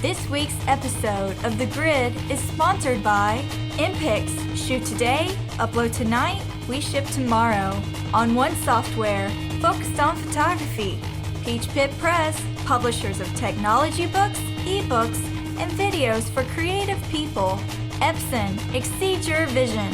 This week's episode of The Grid is sponsored by Impix. Shoot today, upload tonight, we ship tomorrow. On One Software, focused on photography. Peach Pit Press, publishers of technology books, ebooks, and videos for creative people. Epson, exceed your vision.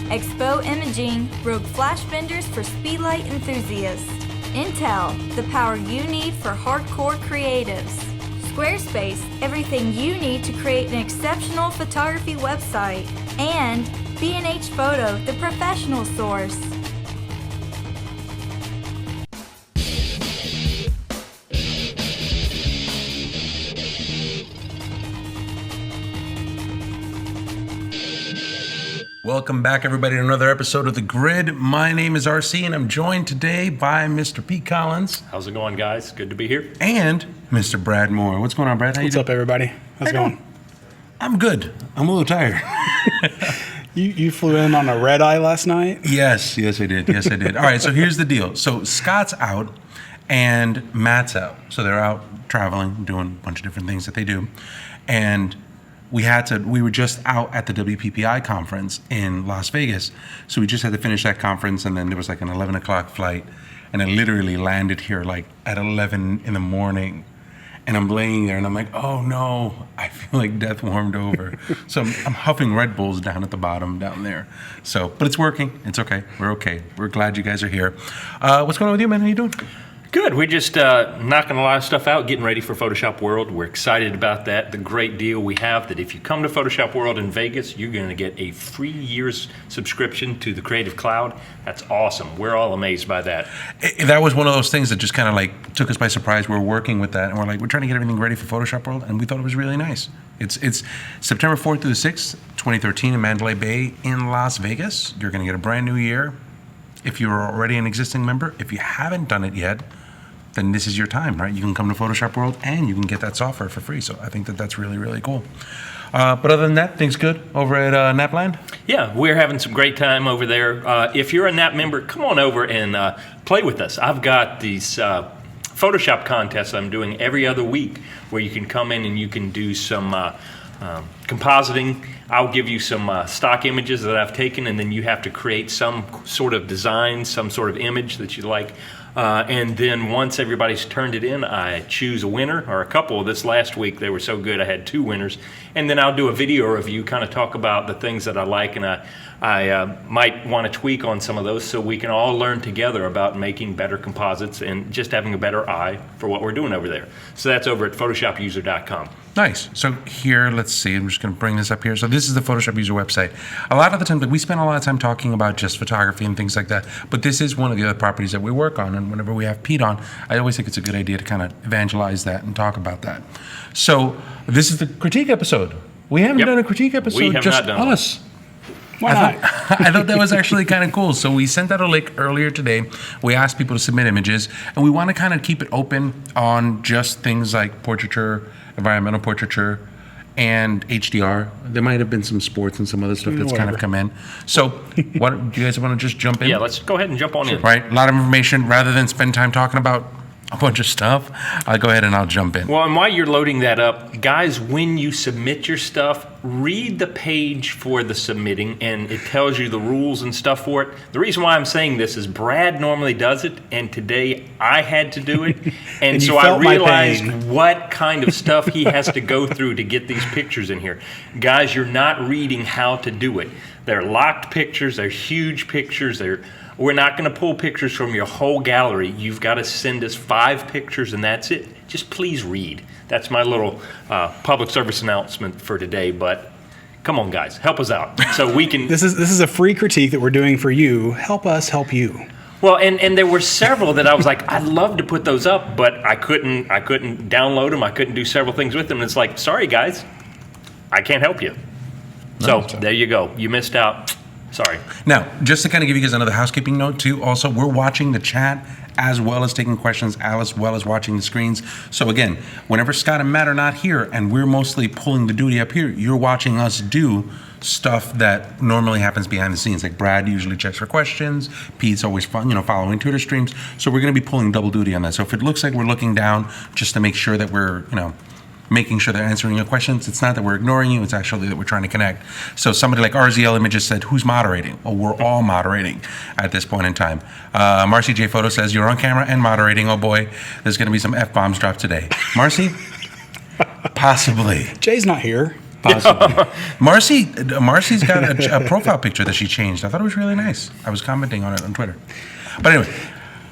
Expo Imaging, rogue flash vendors for speedlight enthusiasts. Intel, the power you need for hardcore creatives. Squarespace, everything you need to create an exceptional photography website. And B&H Photo, the professional source. Welcome back, everybody, to another episode of The Grid. My name is RC, and I'm joined today by Mr. Pete Collins. How's it going, guys? Good to be here. And Mr. Brad Moore. What's going on, Brad? What's up, everybody? How's it going? I'm good. I'm a little tired. You flew in on a red eye last night? Yes, I did. All right, so here's the deal. So Scott's out and Matt's out. So they're out traveling, doing a bunch of different things that they do. And we were just out at the WPPI conference in Las Vegas. So we just had to finish that conference, and then there was like an 11 o'clock flight. And I literally landed here like at 11 in the morning. And I'm laying there and I'm like, oh no, I feel like death warmed over. So I'm huffing Red Bulls down at the bottom down there. So, but it's working. It's okay. We're okay. We're glad you guys are here. What's going on with you, man? How you doing? Good. We're just knocking a lot of stuff out, getting ready for Photoshop World. We're excited about that. The great deal we have that if you come to Photoshop World in Vegas, you're going to get a free year's subscription to the Creative Cloud. That's awesome. We're all amazed by that. That was one of those things that just kind of like took us by surprise. We're working with that, and we're trying to get everything ready for Photoshop World, and we thought it was really nice. It's September 4th through the 6th, 2013 in Mandalay Bay in Las Vegas. You're going to get a brand new year. If you're already an existing member, if you haven't done it yet, then this is your time, right? You can come to Photoshop World and you can get that software for free. So I think that's really, really cool. But other than that, things good over at NapLand? Yeah, we're having some great time over there. If you're a Nap member, come on over and play with us. I've got these Photoshop contests I'm doing every other week where you can come in and you can do some compositing. I'll give you some stock images that I've taken, and then you have to create some sort of design, some sort of image that you like. And then once everybody's turned it in, I choose a winner or a couple. This last week, they were so good, I had 2 winners. And then I'll do a video review, kind of talk about the things that I like, and I might want to tweak on some of those so we can all learn together about making better composites and just having a better eye for what we're doing over there. So that's over at photoshopuser.com. Nice. So here, let's see. I'm just going to bring this up here. So this is the Photoshop User website. A lot of the time, we spend a lot of time talking about just photography and things like that, but this is one of the other properties that we work on, and whenever we have Pete on, I always think it's a good idea to kind of evangelize that and talk about that. So this is the critique episode. We haven't done a critique episode, we have just not done us. Why not? I thought that was actually kind of cool. So we sent out a link earlier today. We asked people to submit images, and we want to kind of keep it open on just things like portraiture, environmental portraiture, and HDR. There might have been some sports and some other stuff that's kind of come in. So what, do you guys want to just jump in? Yeah, let's go ahead and jump on in. Right, a lot of information. Rather than spend time talking about a bunch of stuff, I'll go ahead and I'll jump in. Well, and while you're loading that up, guys, when you submit your stuff, read the page for the submitting, and it tells you the rules and stuff for it. The reason why I'm saying this is Brad normally does it, and today I had to do it. And so I realized what kind of stuff he has to go through to get these pictures in here. Guys, you're not reading how to do it. They're locked pictures, they're huge pictures, we're not going to pull pictures from your whole gallery. You've got to send us 5 pictures, and that's it. Just please read. That's my little public service announcement for today. But come on, guys, help us out so we can. This is a free critique that we're doing for you. Help us help you. Well, and there were several that I was like, I'd love to put those up, but I couldn't download them. I couldn't do several things with them. And it's like, sorry, guys, I can't help you. So there you go. You missed out. Sorry. Now, just to kind of give you guys another housekeeping note too, also, we're watching the chat as well as taking questions, as well as watching the screens. So again, whenever Scott and Matt are not here and we're mostly pulling the duty up here, you're watching us do stuff that normally happens behind the scenes. Like Brad usually checks for questions. Pete's always following Twitter streams. So we're going to be pulling double duty on that. So if it looks like we're looking down just to make sure that we're, making sure they're answering your questions. It's not that we're ignoring you, it's actually that we're trying to connect. So somebody like RZL Images said, who's moderating? Well, we're all moderating at this point in time. Marcy J Photo says, you're on camera and moderating. Oh boy, there's going to be some F-bombs dropped today. Marcy? Possibly. Jay's not here. Possibly. Marcy's got a profile picture that she changed. I thought it was really nice. I was commenting on it on Twitter. But anyway,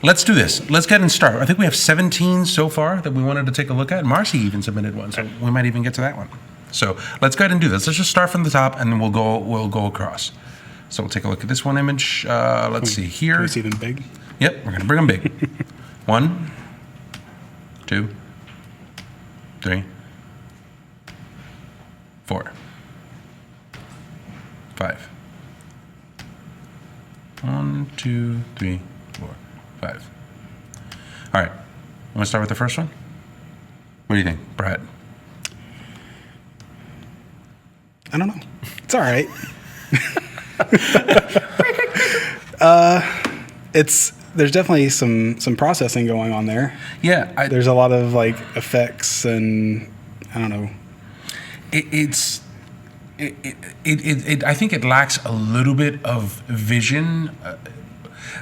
let's do this. Let's get and start. I think we have 17 so far that we wanted to take a look at. Marcy even submitted one, so we might even get to that one. So let's go ahead and do this. Let's just start from the top, and then we'll go across. So we'll take a look at this one image. Let's see here. Can we see them big? Yep, we're gonna bring them big. 1, 2, 3, 4, 5. 1, 2, 3, 4, 5. All right. Want to start with the first one? What do you think, Brad? I don't know. It's all right. There's definitely some processing going on there. Yeah, There's a lot of like effects and I don't know. I think it lacks a little bit of vision.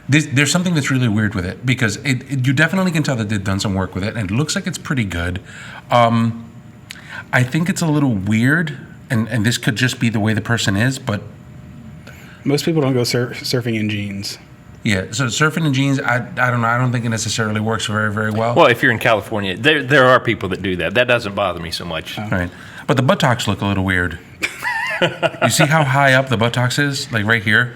There's something that's really weird with it because you definitely can tell that they've done some work with it, and it looks like it's pretty good. I think it's a little weird, and this could just be the way the person is, but Most people don't go surfing in jeans. yeah. So surfing in jeans, I don't know. I don't think it necessarily works very, very well. Well, if you're in California, there are people that do that. That doesn't bother me so much. Right. But the buttocks look a little weird. You see how high up the buttocks is? Like right here?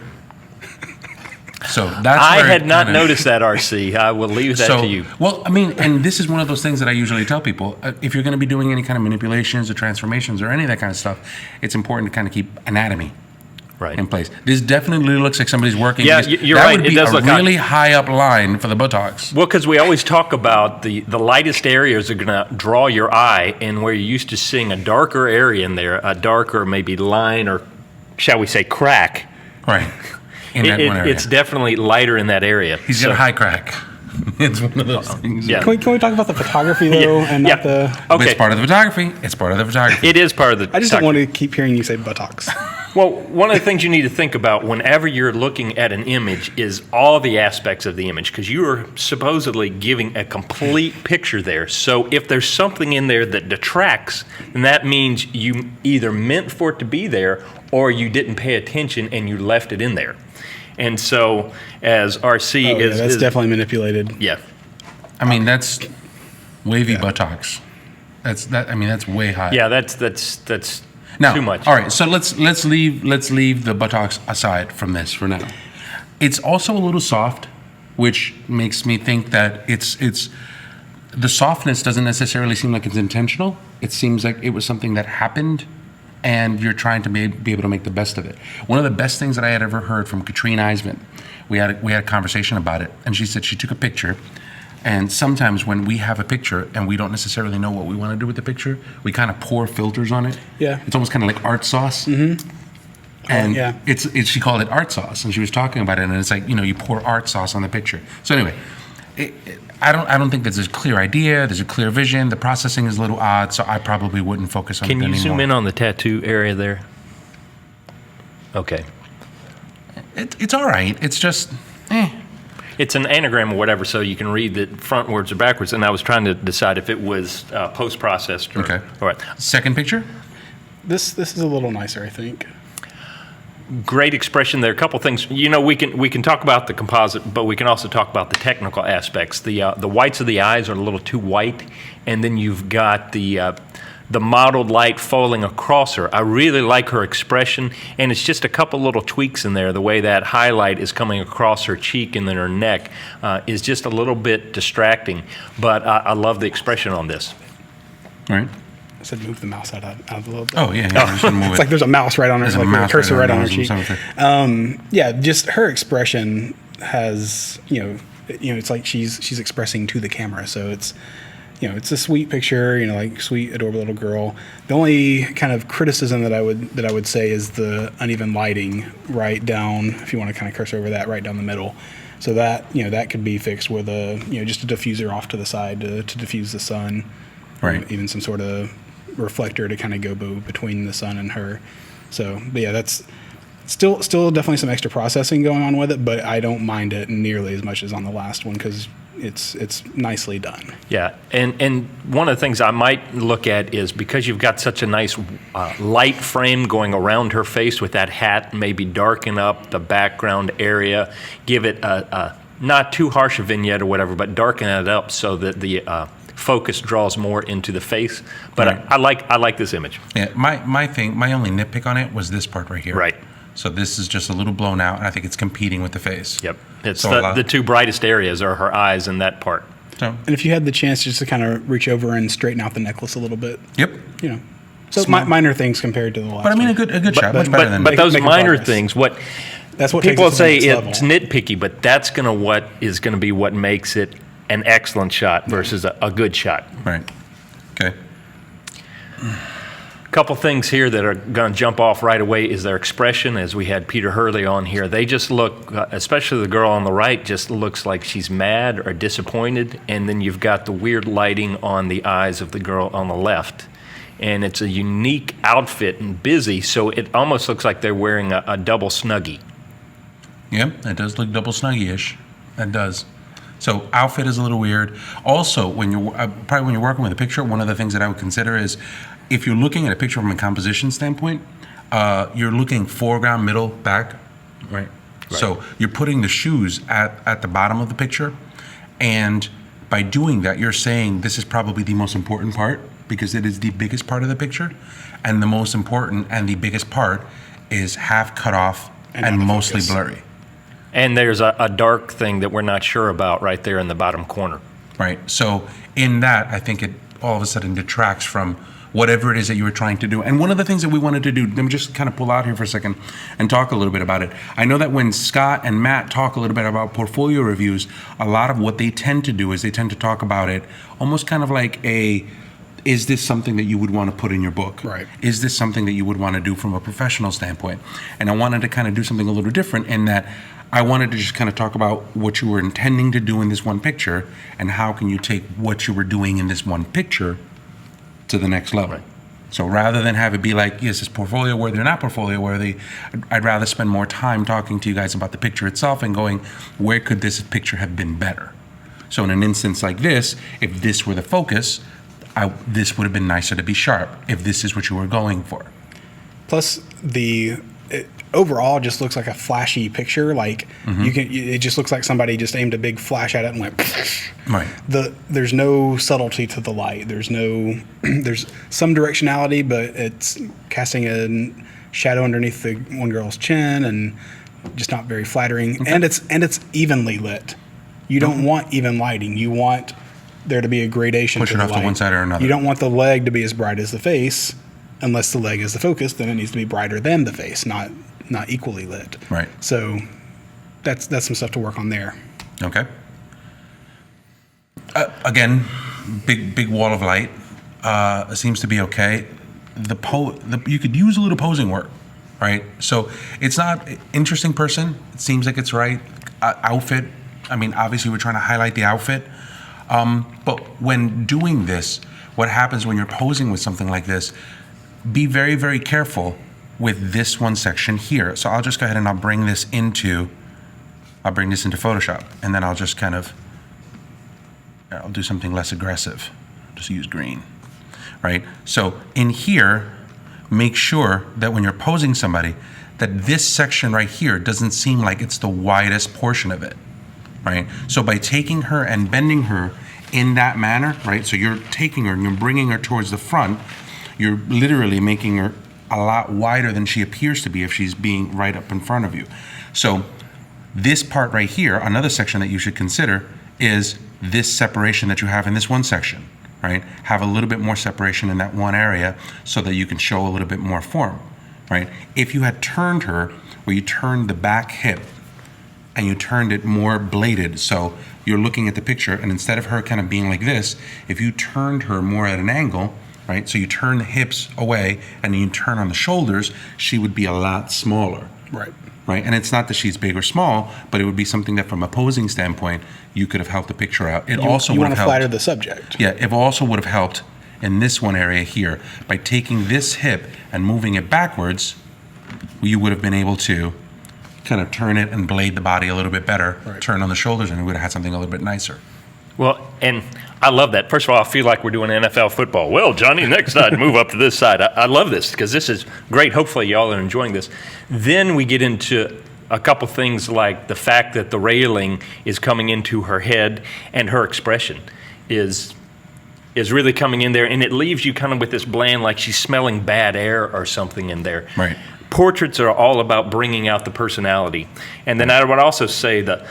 So that's I where had it not kinda- noticed that, RC. I will leave that to you. Well, I mean, and this is one of those things that I usually tell people. If you're going to be doing any kind of manipulations or transformations or any of that kind of stuff, it's important to kind of keep anatomy Right. in place. This definitely looks like somebody's working. Yeah, because you're that right. would It be does a look really high up line for the buttocks. Well, because we always talk about the lightest areas are going to draw your eye, and where you're used to seeing a darker area in there, a darker maybe line or, shall we say, crack. Right. In that one area. It's definitely lighter in that area. He's got a high crack. It's one of those things. Yeah. Can we talk about the photography though, and not the? But Okay. it's part of the photography. It's part of the photography. It is part of the. I just don't want to keep hearing you say buttocks. Well, one of the things you need to think about whenever you're looking at an image is all the aspects of the image, because you are supposedly giving a complete picture there. So if there's something in there that detracts, then that means you either meant for it to be there or you didn't pay attention and you left it in there. And so, as RC That's is definitely manipulated. yeah. I mean, that's wavy buttocks. That's way high. Yeah, that's Now, too much. all right, so let's leave the buttocks aside from this for now. It's also a little soft, which makes me think that it's the softness doesn't necessarily seem like it's intentional. It seems like it was something that happened, and you're trying to be able to make the best of it. One of the best things that I had ever heard from Katrine Eisman, we had a conversation about it, and she said she took a picture. And sometimes when we have a picture and we don't necessarily know what we want to do with the picture, we kind of pour filters on it. Yeah. It's almost kind of like art sauce. Mm-hmm. And yeah. it's she called it art sauce, and she was talking about it, and it's like, you pour art sauce on the picture. So anyway, I don't think there's a clear idea. There's a clear vision. The processing is a little odd, so I probably wouldn't focus on it Can you anymore. zoom in on the tattoo area there? Okay. It's all right. It's just, It's an anagram or whatever, so you can read it frontwards or backwards. And I was trying to decide if it was post-processed or. Okay. All right. Second picture? This is a little nicer, I think. Great expression there. A couple things. We can talk about the composite, but we can also talk about the technical aspects. The whites of the eyes are a little too white, and then you've got the mottled light falling across her. I really like her expression, and it's just a couple little tweaks in there. The way that highlight is coming across her cheek and then her neck is just a little bit distracting, but I love the expression on this. All right. I said move the mouse out of the little bit. Oh, yeah. I should move It's it. like there's a mouse right on her, There's a like a mouse cursor right on her nose cheek. and something. Yeah, just her expression has, it's like she's expressing to the camera. So it's, it's a sweet picture, like sweet, adorable little girl. The only kind of criticism that I would say is the uneven lighting right down, if you want to kind of cursor over that, right down the middle. So that, that could be fixed with just a diffuser off to the side to diffuse the sun. Right. Even some sort of reflector to kind of go between the sun and her. So, but yeah, that's still definitely some extra processing going on with it, but I don't mind it nearly as much as on the last one because it's nicely done. Yeah, and one of the things I might look at is because you've got such a nice light frame going around her face with that hat, maybe darken up the background area, give it a not too harsh a vignette or whatever, but darken it up so that the focus draws more into the face. But Right. I like this image. Yeah, my only nitpick on it was this part right here. Right. So this is just a little blown out, and I think it's competing with the face. Yep, it's So the two brightest areas are her eyes and that part. So, And if you had the chance just to kind of reach over and straighten out the necklace a little bit, yep. you know, so Small. minor things compared to the last. But I mean, a one. good shot, much better than But those Making minor progress. things, what That's what people takes it to the say next it's level. nitpicky, but that's what is going to be what makes it an excellent shot versus a good shot. Right. Okay. Couple things here that are going to jump off right away is their expression. As we had Peter Hurley on here, they just look, especially the girl on the right, just looks like she's mad or disappointed. And then you've got the weird lighting on the eyes of the girl on the left. And it's a unique outfit and busy, so it almost looks like they're wearing a double snuggie. Yeah, it does look double snuggy-ish. It does. So outfit is a little weird. Also, when you're probably when you're working with a picture, one of the things that I would consider is if you're looking at a picture from a composition standpoint, you're looking foreground, middle, back, right? So you're putting the shoes at the bottom of the picture, and by doing that, you're saying this is probably the most important part because it is the biggest part of the picture, and the most important and the biggest part is half cut off And and out of mostly focus. blurry. And there's a dark thing that we're not sure about right there in the bottom corner. Right. So in that, I think it all of a sudden detracts from whatever it is that you were trying to do. And one of the things that we wanted to do, let me just kind of pull out here for a second and talk a little bit about it. I know that when Scott and Matt talk a little bit about portfolio reviews, a lot of what they tend to do is they tend to talk about it almost kind of like is this something that you would want to put in your book? Right. Is this something that you would want to do from a professional standpoint? And I wanted to kind of do something a little different in that I wanted to just kind of talk about what you were intending to do in this one picture and how can you take what you were doing in this one picture to the next level. Right. So rather than have it be like, is this portfolio worthy or not portfolio worthy, I'd rather spend more time talking to you guys about the picture itself and going, where could this picture have been better? So in an instance like this, if this were the focus, this would have been nicer to be sharp if this is what you were going for. Plus, it overall just looks like a flashy picture. Like it just looks like somebody just aimed a big flash at it and went. Right. There's no subtlety to the light. There's some directionality, but it's casting a shadow underneath the one girl's chin and just not very flattering. Okay. And it's evenly lit. You don't want even lighting. You want there to be a gradation. Push to it the off to light. one side or another. You don't want the leg to be as bright as the face. Unless the leg is the focus, then it needs to be brighter than the face, not equally lit. Right. So that's some stuff to work on there. Okay. Again, big wall of light. Seems to be okay. You could use a little posing work, right? So it's not interesting person. It seems like it's right. Outfit. I mean, obviously we're trying to highlight the outfit. But when doing this, what happens when you're posing with something like this? Be very, very careful with this one section here. So I'll just go ahead and I'll bring this into Photoshop, and then I'll just kind of, I'll do something less aggressive. Just use green, right? So in here, make sure that when you're posing somebody, that this section right here doesn't seem like it's the widest portion of it, right? So by taking her and bending her in that manner, right? So you're taking her and you're bringing her towards the front, you're literally making her a lot wider than she appears to be if she's being right up in front of you. So this part right here, another section that you should consider is this separation that you have in this one section, right? Have a little bit more separation in that one area so that you can show a little bit more form, right? If you had turned her, where you turned the back hip and you turned it more bladed, so you're looking at the picture and instead of her kind of being like this, if you turned her more at an angle, right? So you turn the hips away and then you turn on the shoulders, she would be a lot smaller. Right. Right? And it's not that she's big or small, but it would be something that from a posing standpoint, you could have helped the picture out. It also you would want have to flatter helped. the subject. Yeah, it also would have helped in this one area here. By taking this hip and moving it backwards, you would have been able to kind of turn it and blade the body a little bit better, turn on the shoulders, and we would have had something a little bit nicer. Well, and I love that. First of all, I feel like we're doing NFL football. Well, Johnny, next side, move up to this side. I love this because this is great. Hopefully y'all are enjoying this. Then we get into a couple things like the fact that the railing is coming into her head and her expression is really coming in there, and it leaves you kind of with this bland, like she's smelling bad air or something in there. Right. Portraits are all about bringing out the personality. And then I would also say the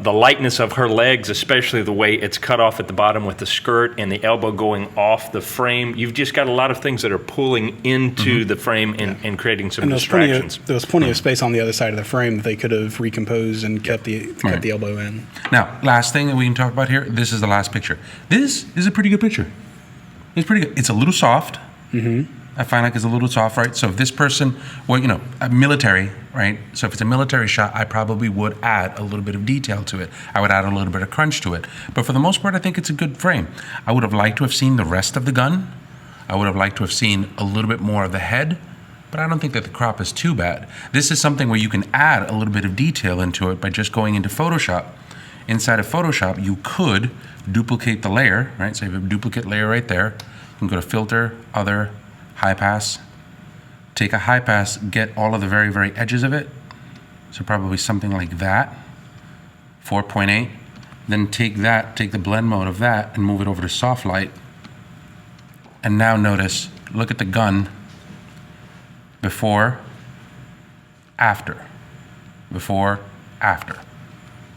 lightness of her legs, especially the way it's cut off at the bottom with the skirt and the elbow going off the frame. You've just got a lot of things that are pulling into the frame and creating some distractions. There was plenty of space on the other side of the frame that they could have recomposed and kept the elbow in. Now, last thing that we can talk about here, this is the last picture. This is a pretty good picture. It's pretty good. It's a little soft. I find like it's a little soft, right? So if this person, well, you know, a military, right? So if it's a military shot, I probably would add a little bit of detail to it. I would add a little bit of crunch to it. But for the most part, I think it's a good frame. I would have liked to have seen the rest of the gun. I would have liked to have seen a little bit more of the head, but I don't think that the crop is too bad. This is something where you can add a little bit of detail into it by just going into Photoshop. Inside of Photoshop, you could duplicate the layer, right? So you have a duplicate layer right there. You can go to Filter, Other, High Pass. Take a high pass, get all of the very, very edges of it. So probably something like that. 4.8. Then take the blend mode of that and move it over to soft light. And now notice, look at the gun before, after. Before, after.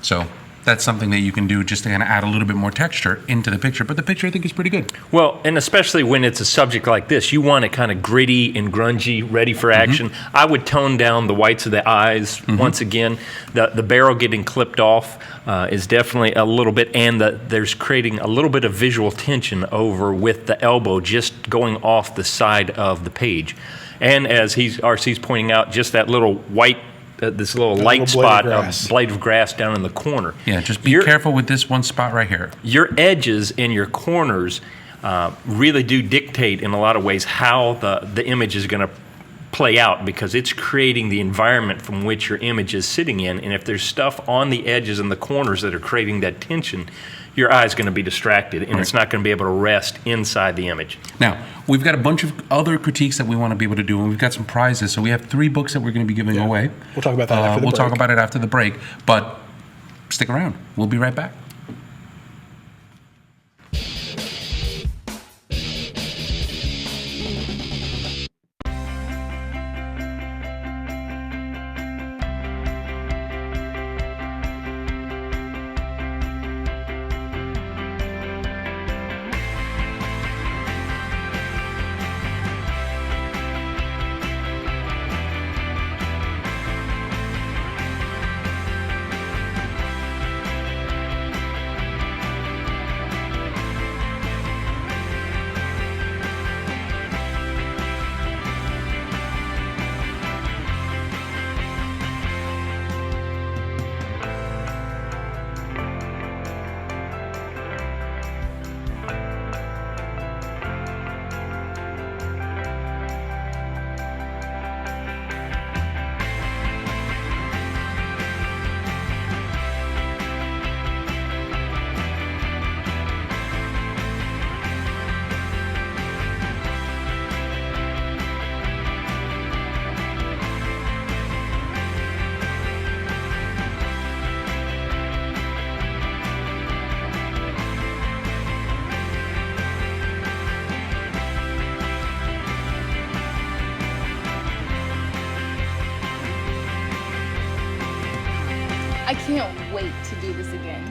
So that's something that you can do just to kind of add a little bit more texture into the picture. But the picture, I think, is pretty good. Well, and especially when it's a subject like this, you want it kind of gritty and grungy, ready for action. I would tone down the whites of the eyes once again. The barrel getting clipped off is definitely a little bit, and there's creating a little bit of visual tension over with the elbow just going off the side of the page. And as RC's pointing out, just that little white this little light spot of blade of grass down in the corner. Yeah, just be careful with this one spot right here. Your edges and your corners really do dictate in a lot of ways how the image is going to play out, because it's creating the environment from which your image is sitting in. And if there's stuff on the edges and the corners that are creating that tension, your eye's going to be distracted, and it's not going to be able to rest inside the image. Now, we've got a bunch of other critiques that we want to be able to do, and we've got some prizes. So we have 3 books that we're going to be giving away. We'll talk about that after the break. We'll talk about it after the break, but stick around. We'll be right back. I can't wait to do this again.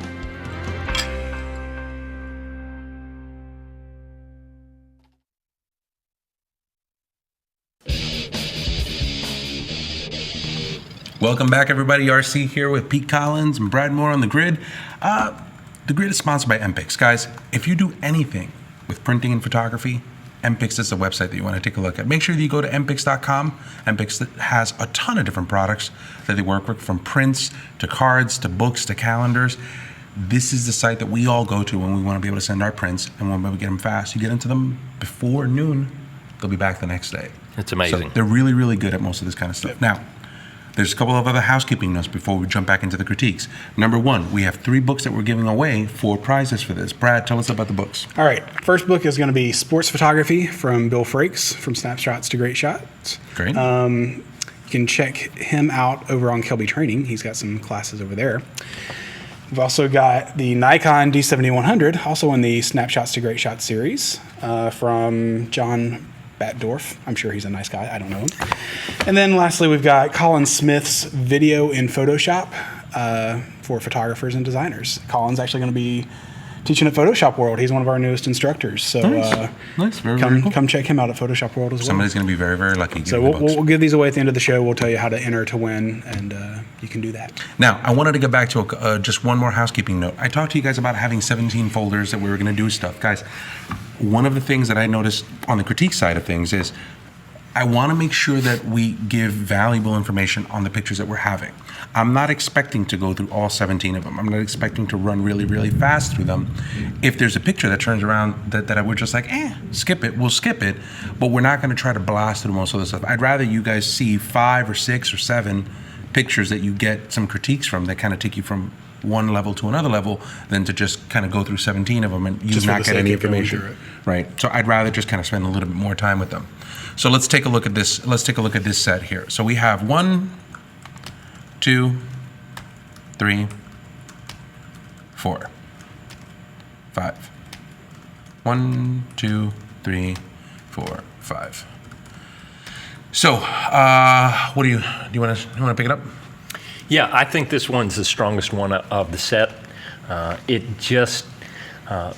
Welcome back, everybody. RC here with Pete Collins and Brad Moore on The Grid. The Grid is sponsored by MPix. Guys, if you do anything with printing and photography, MPix is the website that you want to take a look at. Make sure that you go to mpix.com. MPix has a ton of different products that they work with, from prints to cards to books to calendars. this is the site that we all go to when we want to be able to send our prints and when we get them fast. You get into them before noon, they'll be back the next day. It's amazing. So they're really, really good at most of this kind of stuff. Now, there's a couple of other housekeeping notes before we jump back into the critiques. Number one, we have 3 books that we're giving away for prizes for this. Brad, tell us about the books. All right. First book is going to be Sports Photography from Bill Frakes, From Snapshots to Great Shots. Great. You can check him out over on Kelby Training. He's got some classes over there. We've also got the Nikon D7100, also in the Snapshots to Great Shots series, from John Batdorf. I'm sure he's a nice guy. I don't know him. And then lastly, we've got Colin Smith's Video in Photoshop for photographers and designers. Colin's actually going to be teaching at Photoshop World. He's one of our newest instructors. So Nice. Very, very cool. come check him out at Photoshop World as well. Somebody's going to be very, very lucky. So we'll give these away at the end of the show. We'll tell you how to enter to win, and you can do that. Now, I wanted to get back to just one more housekeeping note. I talked to you guys about having 17 folders that we were going to do stuff. Guys, one of the things that I noticed on the critique side of things is I want to make sure that we give valuable information on the pictures that we're having. I'm not expecting to go through all 17 of them. I'm not expecting to run really, really fast through them. If there's a picture that turns around that we're just like, skip it, we'll skip it, but we're not going to try to blast through most of the stuff. I'd rather you guys see 5 or 6 or 7 pictures that you get some critiques from that kind of take you from one level to another level than to just kind of go through 17 of them and you Just for not the get sake any of going information. through it. Right. So I'd rather just kind of spend a little bit more time with them. So let's take a look at this. Let's take a look at this set here. So we have 1, 2, 3, 4, 5. 1, 2, 3, 4, 5. So, what do you want to pick it up? Yeah, I think this one's the strongest one of the set. It just,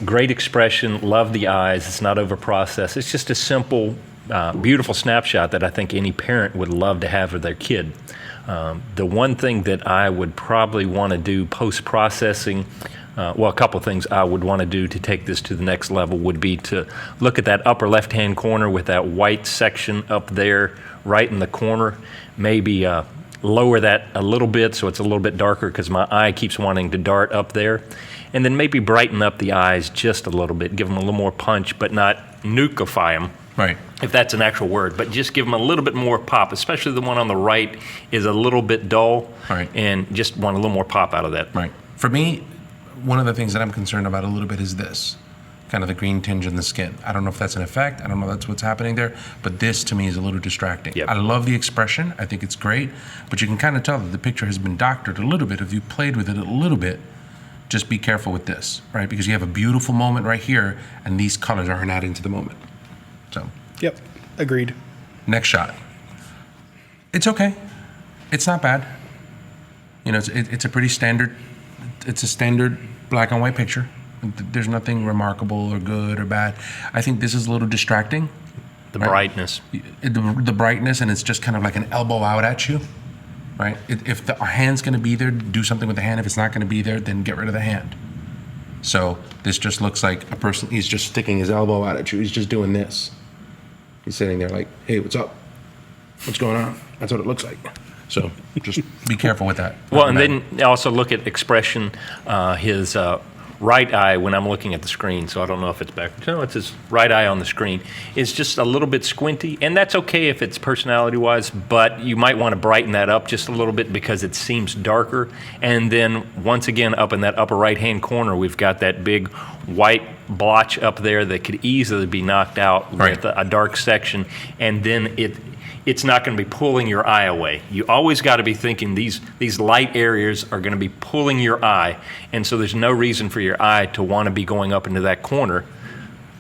great expression, love the eyes, it's not over-processed. It's just a simple, beautiful snapshot that I think any parent would love to have for their kid. The one thing that I would probably want to do post-processing, a couple things I would want to do to take this to the next level would be to look at that upper left-hand corner with that white section up there right in the corner, maybe lower that a little bit so it's a little bit darker because my eye keeps wanting to dart up there. And then maybe brighten up the eyes just a little bit, give them a little more punch, but not nukify them. Right. If that's an actual word, but just give them a little bit more pop, especially the one on the right is a little bit dull. Right. And just want a little more pop out of that. Right. For me, one of the things that I'm concerned about a little bit is this, kind of the green tinge in the skin. I don't know if that's an effect. I don't know if that's what's happening there, but this to me is a little distracting. Yep. I love the expression. I think it's great, but you can kind of tell that the picture has been doctored a little bit. If you played with it a little bit, just be careful with this, right? Because you have a beautiful moment right here, and these colors aren't adding to the moment. So, Yep, agreed. next shot. It's okay. It's not bad. You know, it's a pretty standard. It's a standard black and white picture. There's nothing remarkable or good or bad. I think this is a little distracting. The Right. brightness. The brightness, and it's just kind of like an elbow out at you, right? If the hand's going to be there, do something with the hand. If it's not going to be there, then get rid of the hand. So this just looks like a person, he's just sticking his elbow out at you. He's just doing this. He's sitting there like, hey, what's up? What's going on? That's what it looks like. So just be careful with that. Well, and then also look at expression, his right eye when I'm looking at the screen. So I don't know if it's back. No, it's his right eye on the screen. It's just a little bit squinty, and that's okay if it's personality-wise, but you might want to brighten that up just a little bit because it seems darker. And then once again, up in that upper right-hand corner, we've got that big white blotch up there that could easily be knocked out Right. with a dark section, and then it's not going to be pulling your eye away. You always got to be thinking these light areas are going to be pulling your eye, and so there's no reason for your eye to want to be going up into that corner.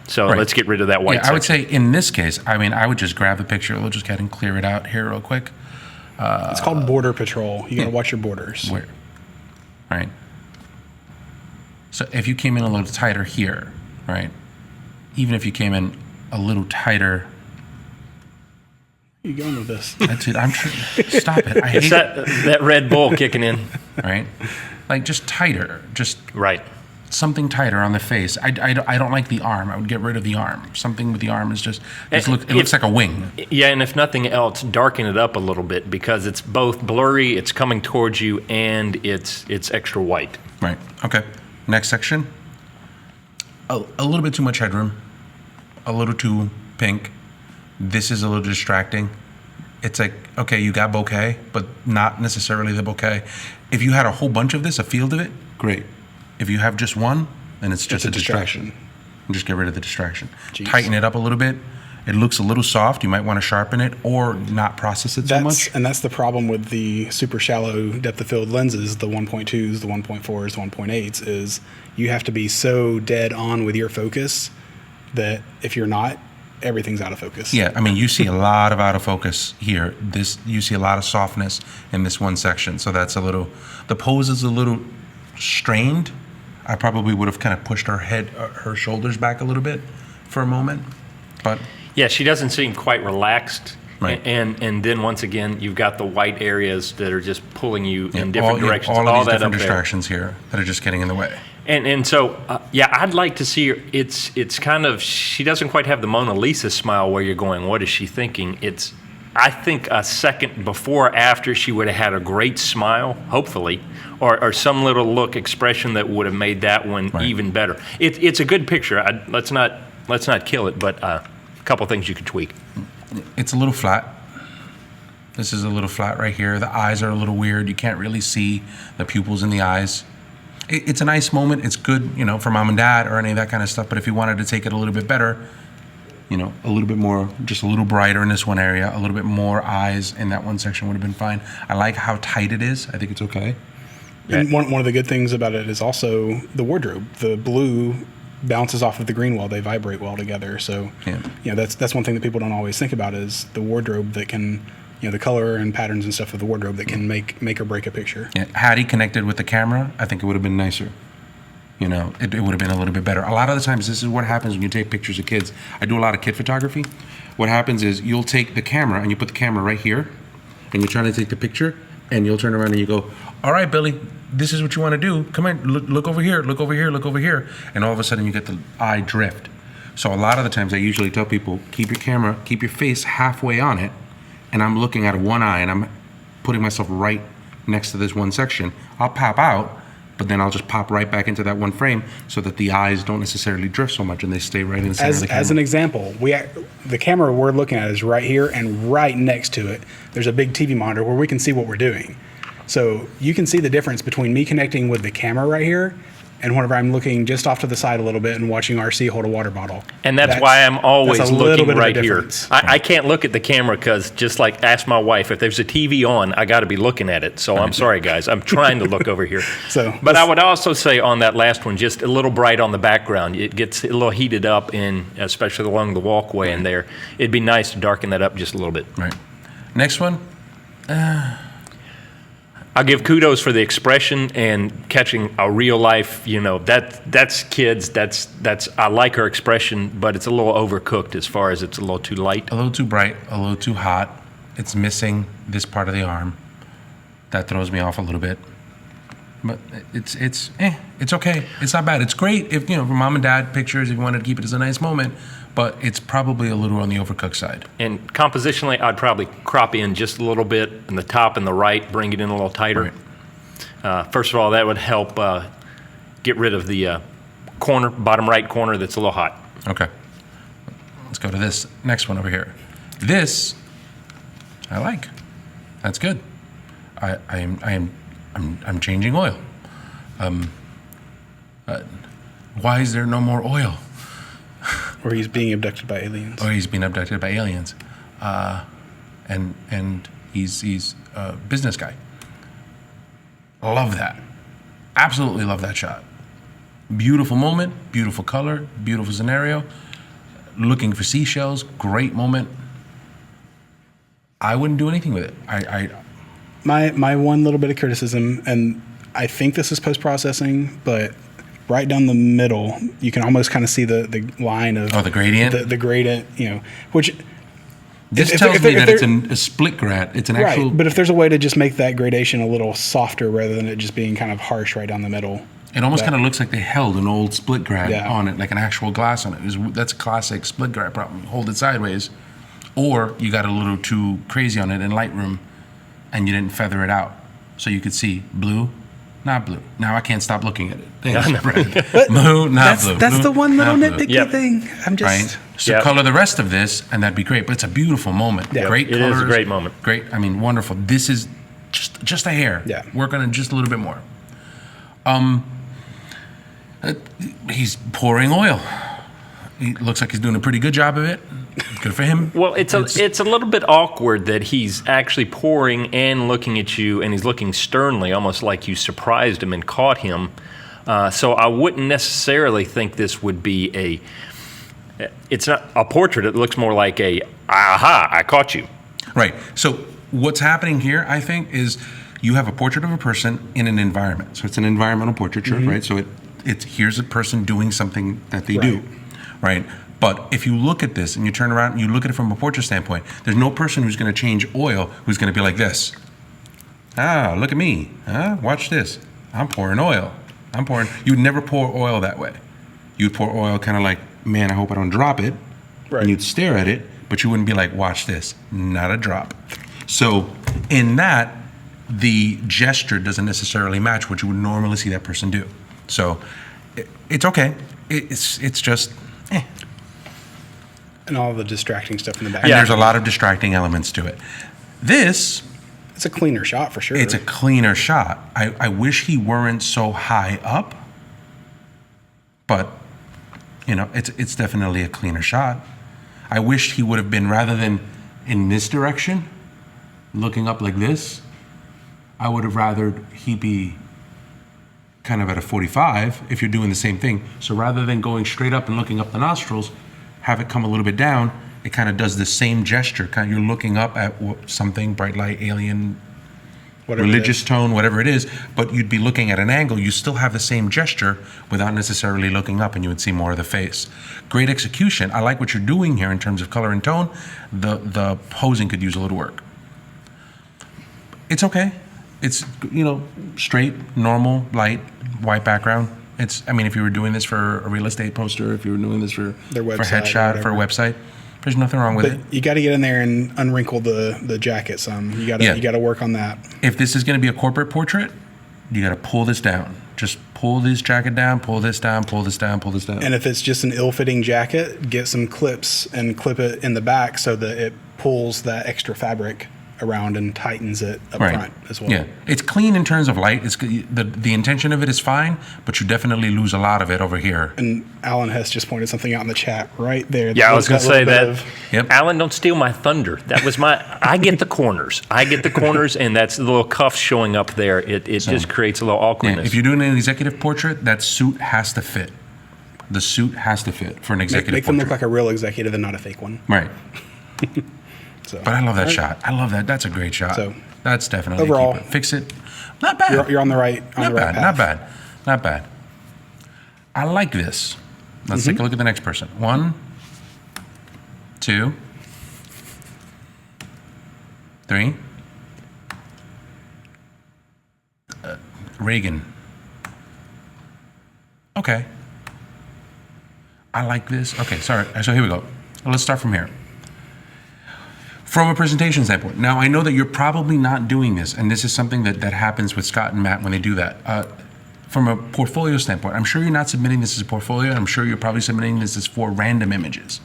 So Right. let's get rid of that white Yeah, I would section. say in this case, I mean, I would just grab the picture. We'll just go ahead and clear it out here real quick. It's called border patrol. You got to watch your borders. Where? Right. So if you came in a little tighter here, right? Even if you came in a little tighter, Where you going with this? that's it. I'm sure. Stop it. I hate It's that Red Bull kicking in. it. Right? Like just tighter. Just Right. something tighter on the face. I don't like the arm. I would get rid of the arm. Something with the arm is just it looks like a wing. Yeah, and if nothing else, darken it up a little bit because it's both blurry, it's coming towards you, and it's extra white. Right. Okay. Next section. A little bit too much headroom. A little too pink. This is a little distracting. It's like, okay, you got bouquet, but not necessarily the bouquet. If you had a whole bunch of this, a field of it, great. If you have just one, then it's just a distraction. Just get rid of the distraction. Jeez. Tighten it up a little bit. It looks a little soft. You might want to sharpen it or not process it so much. And that's the problem with the super shallow depth of field lenses, the 1.2s, the 1.4s, the 1.8s, is you have to be so dead on with your focus that if you're not, everything's out of focus. Yeah, I mean, you see a lot of out of focus here. You see a lot of softness in this one section. So that's the pose is a little strained. I probably would have kind of pushed her shoulders back a little bit for a moment, but. Yeah, she doesn't seem quite relaxed. Right. And then once again, you've got the white areas that are just pulling you in different directions. All of these that different up there. distractions here that are just getting in the way. And so, I'd like to see her. It's kind of, she doesn't quite have the Mona Lisa smile where you're going, what is she thinking? I think a second before or after she would have had a great smile, hopefully, or some little expression that would have made that one even better. It's a good picture. Let's not kill it, but a couple things you could tweak. It's a little flat. This is a little flat right here. The eyes are a little weird. You can't really see the pupils in the eyes. It's a nice moment. It's good, for mom and dad or any of that kind of stuff. But if you wanted to take it a little bit better, a little bit more, just a little brighter in this one area, a little bit more eyes in that one section would have been fine. I like how tight it is. I think it's okay. And one of the good things about it is also the wardrobe. The blue bounces off of the green well. They vibrate well together. So, that's one thing that people don't always think about is the wardrobe that can, the color and patterns and stuff of the wardrobe that can make or break a picture. Yeah. Had he connected with the camera, I think it would have been nicer. It would have been a little bit better. A lot of the times, this is what happens when you take pictures of kids. I do a lot of kid photography. What happens is you'll take the camera and you put the camera right here, and you're trying to take the picture, and you'll turn around and you go, all right, Billy, this is what you want to do. Come on, look over here, look over here, look over here. And all of a sudden, you get the eye drift. So a lot of the times, I usually tell people, keep your face halfway on it, and I'm looking at one eye, and I'm putting myself right next to this one section. I'll pop out, but then I'll just pop right back into that one frame so that the eyes don't necessarily drift so much and they stay right in the center of the camera. As an example, the camera we're looking at is right here, and right next to it, there's a big TV monitor where we can see what we're doing. So you can see the difference between me connecting with the camera right here and whenever I'm looking just off to the side a little bit and watching RC hold a water bottle. And that's why I'm always looking right here. Difference. I can't look at the camera because just like ask my wife, if there's a TV on, I got to be looking at it. So I'm sorry, guys. I'm trying to look over here. But I would also say on that last one, just a little bright on the background. It gets a little heated up, especially along the walkway in there. It'd be nice to darken that up just a little bit. Right. Next one. I'll give kudos for the expression and catching a real life, that's kids. That's I like her expression, but it's a little overcooked as far as it's a little too light. A little too bright, a little too hot. It's missing this part of the arm. That throws me off a little bit. But it's okay. It's not bad. It's great if, for mom and dad pictures, if you wanted to keep it as a nice moment, but it's probably a little on the overcooked side. And compositionally, I'd probably crop in just a little bit in the top and the right, bring it in a little tighter. Right. First of all, that would help get rid of the bottom right corner that's a little hot. Okay. Let's go to this next one over here. This, I like. That's good. I'm changing oil. Why is there no more oil? Or he's being abducted by aliens. Or he's being abducted by aliens. And he's a business guy. Love that. Absolutely love that shot. Beautiful moment, beautiful color, beautiful scenario. Looking for seashells, great moment. I wouldn't do anything with it. My one little bit of criticism, and I think this is post-processing, but right down the middle, you can almost kind of see the line of... Oh, the gradient? The gradient, which... This tells me that it's a split grad. It's an actual... Right, but if there's a way to just make that gradation a little softer rather than it just being kind of harsh right down the middle... It almost kind of looks like they held an old split grad on it, like an actual glass on it. That's a classic split grad problem. You hold it sideways, or you got a little too crazy on it in Lightroom, and you didn't feather it out. So you could see blue, not blue. Now I can't stop looking at it. Thanks, Brad. Blue, not blue. That's Blue, the one little not blue. nitpicky Yep. thing. I'm just Right? So Yep. color the rest of this, and that'd be great. But it's a beautiful moment. Yeah. Great It is colors. a great moment. Great. I mean, wonderful. This is just a hair. Yeah. Work on it just a little bit more. He's pouring oil. He looks like he's doing a pretty good job of it. Good for him. Well, it's a little bit awkward that he's actually pouring and looking at you, and he's looking sternly, almost like you surprised him and caught him. So I wouldn't necessarily think this would be it's not a portrait. It looks more like aha, I caught you. Right. So what's happening here, I think, is you have a portrait of a person in an environment. So it's an environmental portraiture, right? So it's here's a person doing something that they do, right? But if you look at this and you turn around and you look at it from a portrait standpoint, there's no person who's going to change oil who's going to be like this. Ah, look at me. Watch this. I'm pouring oil. You would never pour oil that way. You'd pour oil kind of like, man, I hope I don't drop it. Right. And you'd stare at it, but you wouldn't be like, watch this. Not a drop. So in that, the gesture doesn't necessarily match what you would normally see that person do. So it's okay. It's just, and all the distracting stuff in the back. And there's a lot of distracting elements to it. This, It's a cleaner shot for sure. it's a cleaner shot. I wish he weren't so high up, but it's definitely a cleaner shot. I wish he would have been, rather than in this direction, looking up like this, I would have rathered he be kind of at a 45 if you're doing the same thing. So rather than going straight up and looking up the nostrils, have it come a little bit down. It kind of does the same gesture. Kind of you're looking up at something, bright light, alien, Whatever it religious is. tone, whatever it is, but you'd be looking at an angle. You still have the same gesture without necessarily looking up, and you would see more of the face. Great execution. I like what you're doing here in terms of color and tone. The posing could use a little work. It's okay. It's straight, normal, light, white background. If you were doing this for a real estate poster, if you were doing this for Their for website or headshot, for a whatever. website, there's nothing wrong with it. But you got to get in there and unwrinkle the jacket some. You got to Yeah. you got to work on that. If this is going to be a corporate portrait, you got to pull this down. Just pull this jacket down, pull this down, pull this down, pull this down. And if it's just an ill-fitting jacket, get some clips and clip it in the back so that it pulls that extra fabric around and tightens it up front as well. Yeah, it's clean in terms of light. It's the intention of it is fine, but you definitely lose a lot of it over here. And Alan Hess just pointed something out in the chat right there. Yeah, I was going to say little bit that. of- Yep. Alan, don't steal my thunder. That was I get the corners. And that's the little cuffs showing up there. It just creates a little Yeah, awkwardness. if you're doing an executive portrait, that suit has to fit. The suit has to fit for an executive make them portrait. look like a real executive and not a fake one. Right. So, But I love that all right. shot. I love that. That's a great shot. So, that's definitely overall, keep it. Fix it. Not bad. You're on the right. Not bad. Not bad. Not bad. I like this. Let's take a look at the next person. 1, 2, 3. Reagan. Okay. I like this. Okay, sorry. So here we go. Let's start from here. From a presentation standpoint. Now, I know that you're probably not doing this, and this is something that happens with Scott and Matt when they do that. From a portfolio standpoint, I'm sure you're not submitting this as a portfolio. I'm sure you're probably submitting this as 4 random images.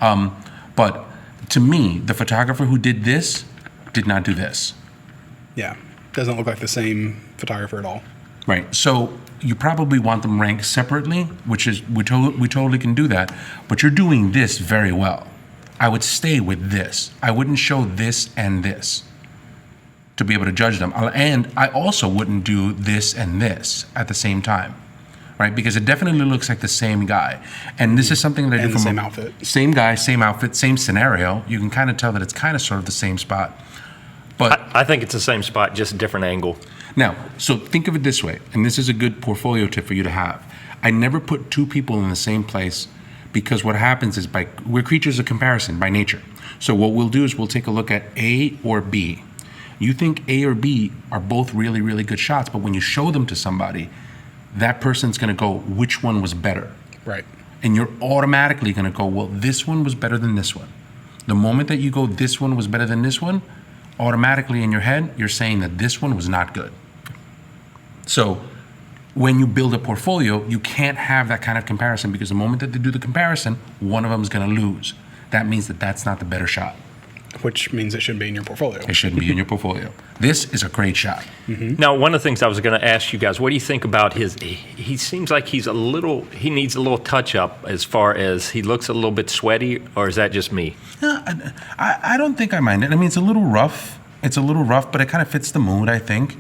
But to me, the photographer who did this did not do this. Yeah. Doesn't look like the same photographer at all. Right. So you probably want them ranked separately, which is we totally can do that. But you're doing this very well. I would stay with this. I wouldn't show this and this to be able to judge them. And I also wouldn't do this and this at the same time, right? Because it definitely looks like the same guy. And this is something that I do And the from same a- outfit. Same guy, same outfit, same scenario. You can kind of tell that it's kind of sort of the same spot. But I think it's the same spot, just a different angle. now, so think of it this way, and this is a good portfolio tip for you to have. I never put 2 people in the same place, because what happens is we're creatures of comparison by nature. So what we'll do is we'll take a look at A or B. You think A or B are both really, really good shots, but when you show them to somebody, that person's going to go, which one was better? Right. And you're automatically going to go, well, this one was better than this one. The moment that you go, this one was better than this one, automatically in your head, you're saying that this one was not good. So when you build a portfolio, you can't have that kind of comparison because the moment that they do the comparison, one of them is going to lose. That means that that's not the better shot. Which means it shouldn't be in your portfolio. It shouldn't be in your portfolio. This is a great shot. Now, one of the things I was going to ask you guys, what do you think about his? He seems like he needs a little touch up as far as he looks a little bit sweaty, or is that just me? I don't think I mind it. I mean, it's a little rough. It's a little rough, but it kind of fits the mood, I think.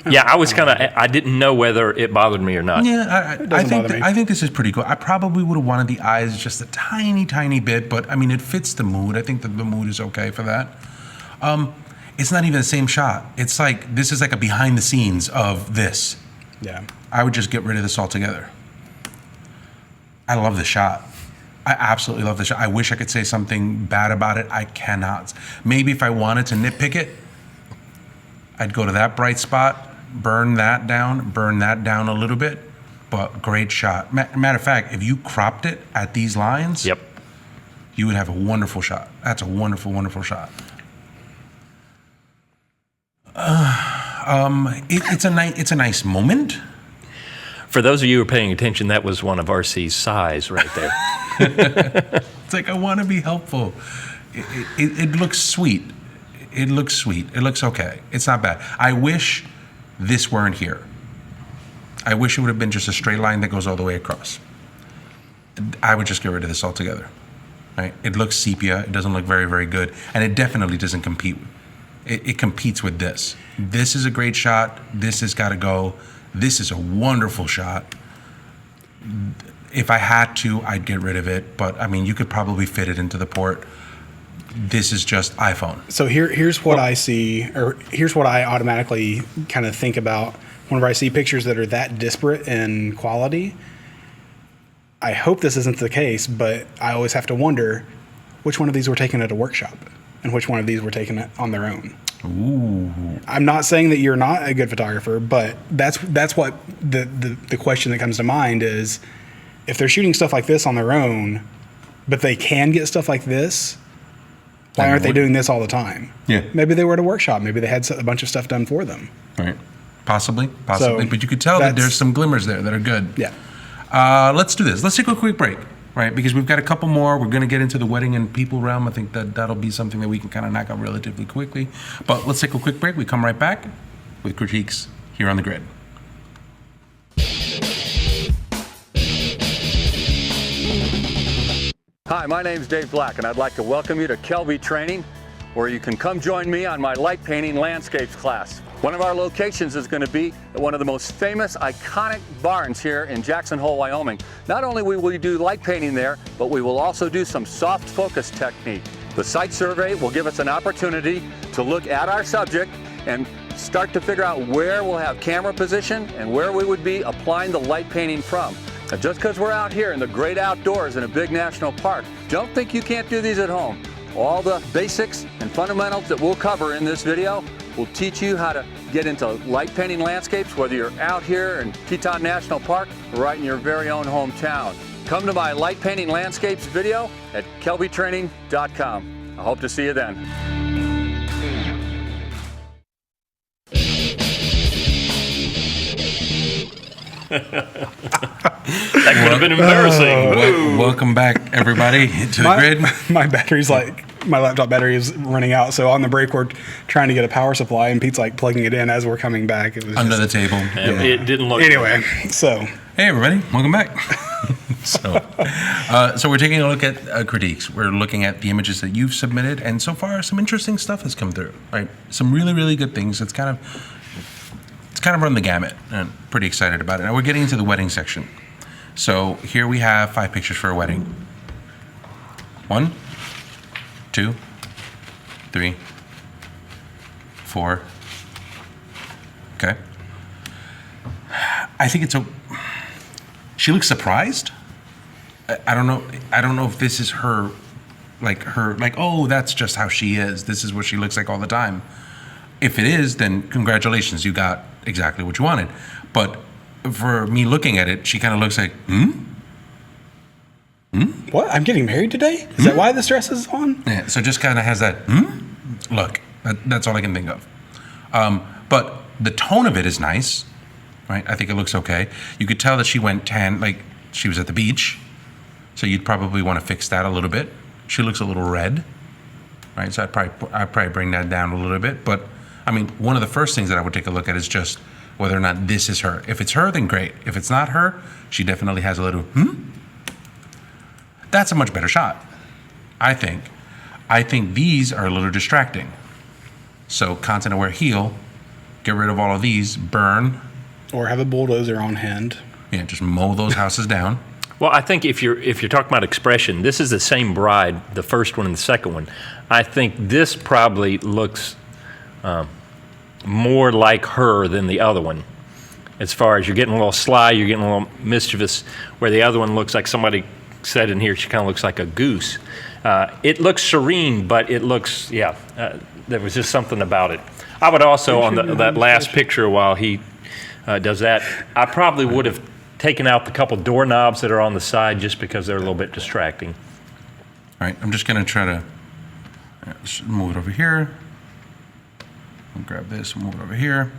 Yeah, I didn't know whether it bothered me or not. Yeah, doesn't bother me. I think this is pretty cool. I probably would have wanted the eyes just a tiny, tiny bit, but I mean, it fits the mood. I think that the mood is okay for that. It's not even the same shot. It's like, this is like a behind the scenes of this. Yeah. I would just get rid of this altogether. I love the shot. I absolutely love the shot. I wish I could say something bad about it. I cannot. Maybe if I wanted to nitpick it, I'd go to that bright spot, burn that down a little bit, but great shot. Matter of fact, if you cropped it at these lines, Yep. you would have a wonderful shot. That's a wonderful, wonderful shot. It's a nice moment. For those of you who are paying attention, that was one of RC's sighs right there. It's like, I want to be helpful. It looks sweet. It looks sweet. It looks okay. It's not bad. I wish this weren't here. I wish it would have been just a straight line that goes all the way across. I would just get rid of this altogether. Right? It looks sepia. It doesn't look very, very good. And it definitely doesn't compete. It competes with this. This is a great shot. This has got to go. This is a wonderful shot. If I had to, I'd get rid of it. But, I mean, you could probably fit it into the port. This is just iPhone. So here's what I see, or here's what I automatically kind of think about whenever I see pictures that are that disparate in quality. I hope this isn't the case, but I always have to wonder which one of these were taken at a workshop and which one of these were taken on their own. Ooh. I'm not saying that you're not a good photographer, but that's what the question that comes to mind is, if they're shooting stuff like this on their own, but they can get stuff like this, why aren't they doing this all the time? Yeah. Maybe they were at a workshop. Maybe they had a bunch of stuff done for them. Right. Possibly. So, but you could tell that that's- there's some glimmers there that are good. Yeah. Let's do this. Let's take a quick break, right? Because we've got a couple more. We're going to get into the wedding and people realm. I think that'll be something that we can kind of knock out relatively quickly. But let's take a quick break. We come right back with critiques here on The Grid. Hi, my name's Dave Black, and I'd like to welcome you to Kelby Training, where you can come join me on my light painting landscapes class. One of our locations is going to be at one of the most famous, iconic barns here in Jackson Hole, Wyoming. Not only will we do light painting there, but we will also do some soft focus technique. The site survey will give us an opportunity to look at our subject and start to figure out where we'll have camera position and where we would be applying the light painting from. Now, just because we're out here in the great outdoors in a big national park, don't think you can't do these at home. All the basics and fundamentals that we'll cover in this video will teach you how to get into light painting landscapes, whether you're out here in Teton National Park or right in your very own hometown. Come to my light painting landscapes video at kelbytraining.com. I hope to see you then. That could have been embarrassing. Welcome back, everybody, to The Grid. My battery's my laptop battery is running out. So on the break, we're trying to get a power supply, and Pete's like plugging it in as we're coming back. It was Under the just, table. It didn't look anyway. So Hey, everybody. Welcome back. So we're taking a look at critiques. We're looking at the images that you've submitted, and so far, some interesting stuff has come through. Right, some really, really good things. It's kind of run the gamut, and pretty excited about it. Now we're getting into the wedding section. So here we have 5 pictures for a wedding. 1, 2, 3, 4. Okay. I think she looks surprised. I don't know if this is her, oh, that's just how she is. This is what she looks like all the time. If it is, then congratulations, you got exactly what you wanted. But for me looking at it, she kind of looks like, what? I'm getting married today? Is that why this dress is on? Yeah, so just kind of has that, look. That's all I can think of. But the tone of it is nice. right? I think it looks okay. You could tell that she went tan, like she was at the beach. So you'd probably want to fix that a little bit. She looks a little red, right? So I'd probably bring that down a little bit. But I mean, one of the first things that I would take a look at is just whether or not this is her. If it's her, then great. If it's not her, she definitely has a little, That's a much better shot, I think. I think these are a little distracting. So content-aware heel, get rid of all of these, burn. Or have a bulldozer on hand. Yeah, just mow those houses down. Well, I think if you're talking about expression, this is the same bride, the first one and the second one. I think this probably looks more like her than the other one. As far as you're getting a little sly, you're getting a little mischievous, where the other one looks like somebody said in here, she kind of looks like a goose. It looks serene, but it looks, there was just something about it. I would also, on that last picture while he does that, I probably would have taken out the couple doorknobs that are on the side just because they're a little bit distracting. All right, I'm just going to try to move it over here. I'll grab this and move it over here.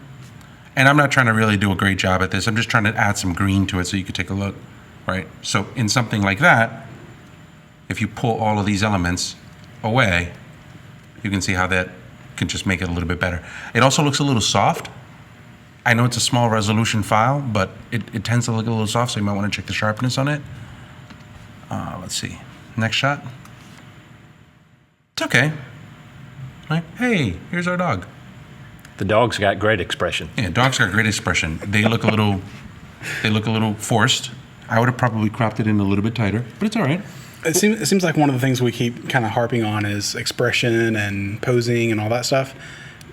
And I'm not trying to really do a great job at this. I'm just trying to add some green to it so you could take a look, right? So in something like that, if you pull all of these elements away, you can see how that can just make it a little bit better. It also looks a little soft. I know it's a small resolution file, but it tends to look a little soft, so you might want to check the sharpness on it. Let's see. Next shot. It's okay. Right? Hey, here's our dog. The dog's got great expression. Yeah, dogs got great expression. They look a little forced. I would have probably cropped it in a little bit tighter, but it's all right. It seems like one of the things we keep kind of harping on is expression and posing and all that stuff.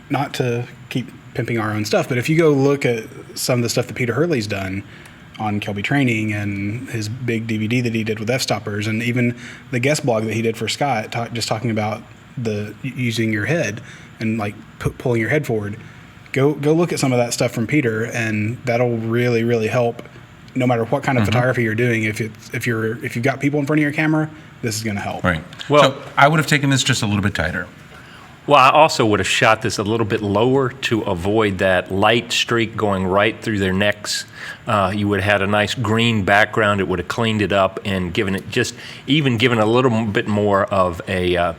Not to keep pimping our own stuff, but if you go look at some of the stuff that Peter Hurley's done on Kelby Training and his big DVD that he did with F-stoppers, and even the guest blog that he did for Scott, just talking about the using your head and like pulling your head forward. Go look at some of that stuff from Peter, and that'll really, really help. No matter what kind of photography you're doing, if you've got people in front of your camera, this is going to help. Right. Well- So I would have taken this just a little bit tighter. Well, I also would have shot this a little bit lower to avoid that light streak going right through their necks. You would have had a nice green background. It would have cleaned it up and given it a little bit more of a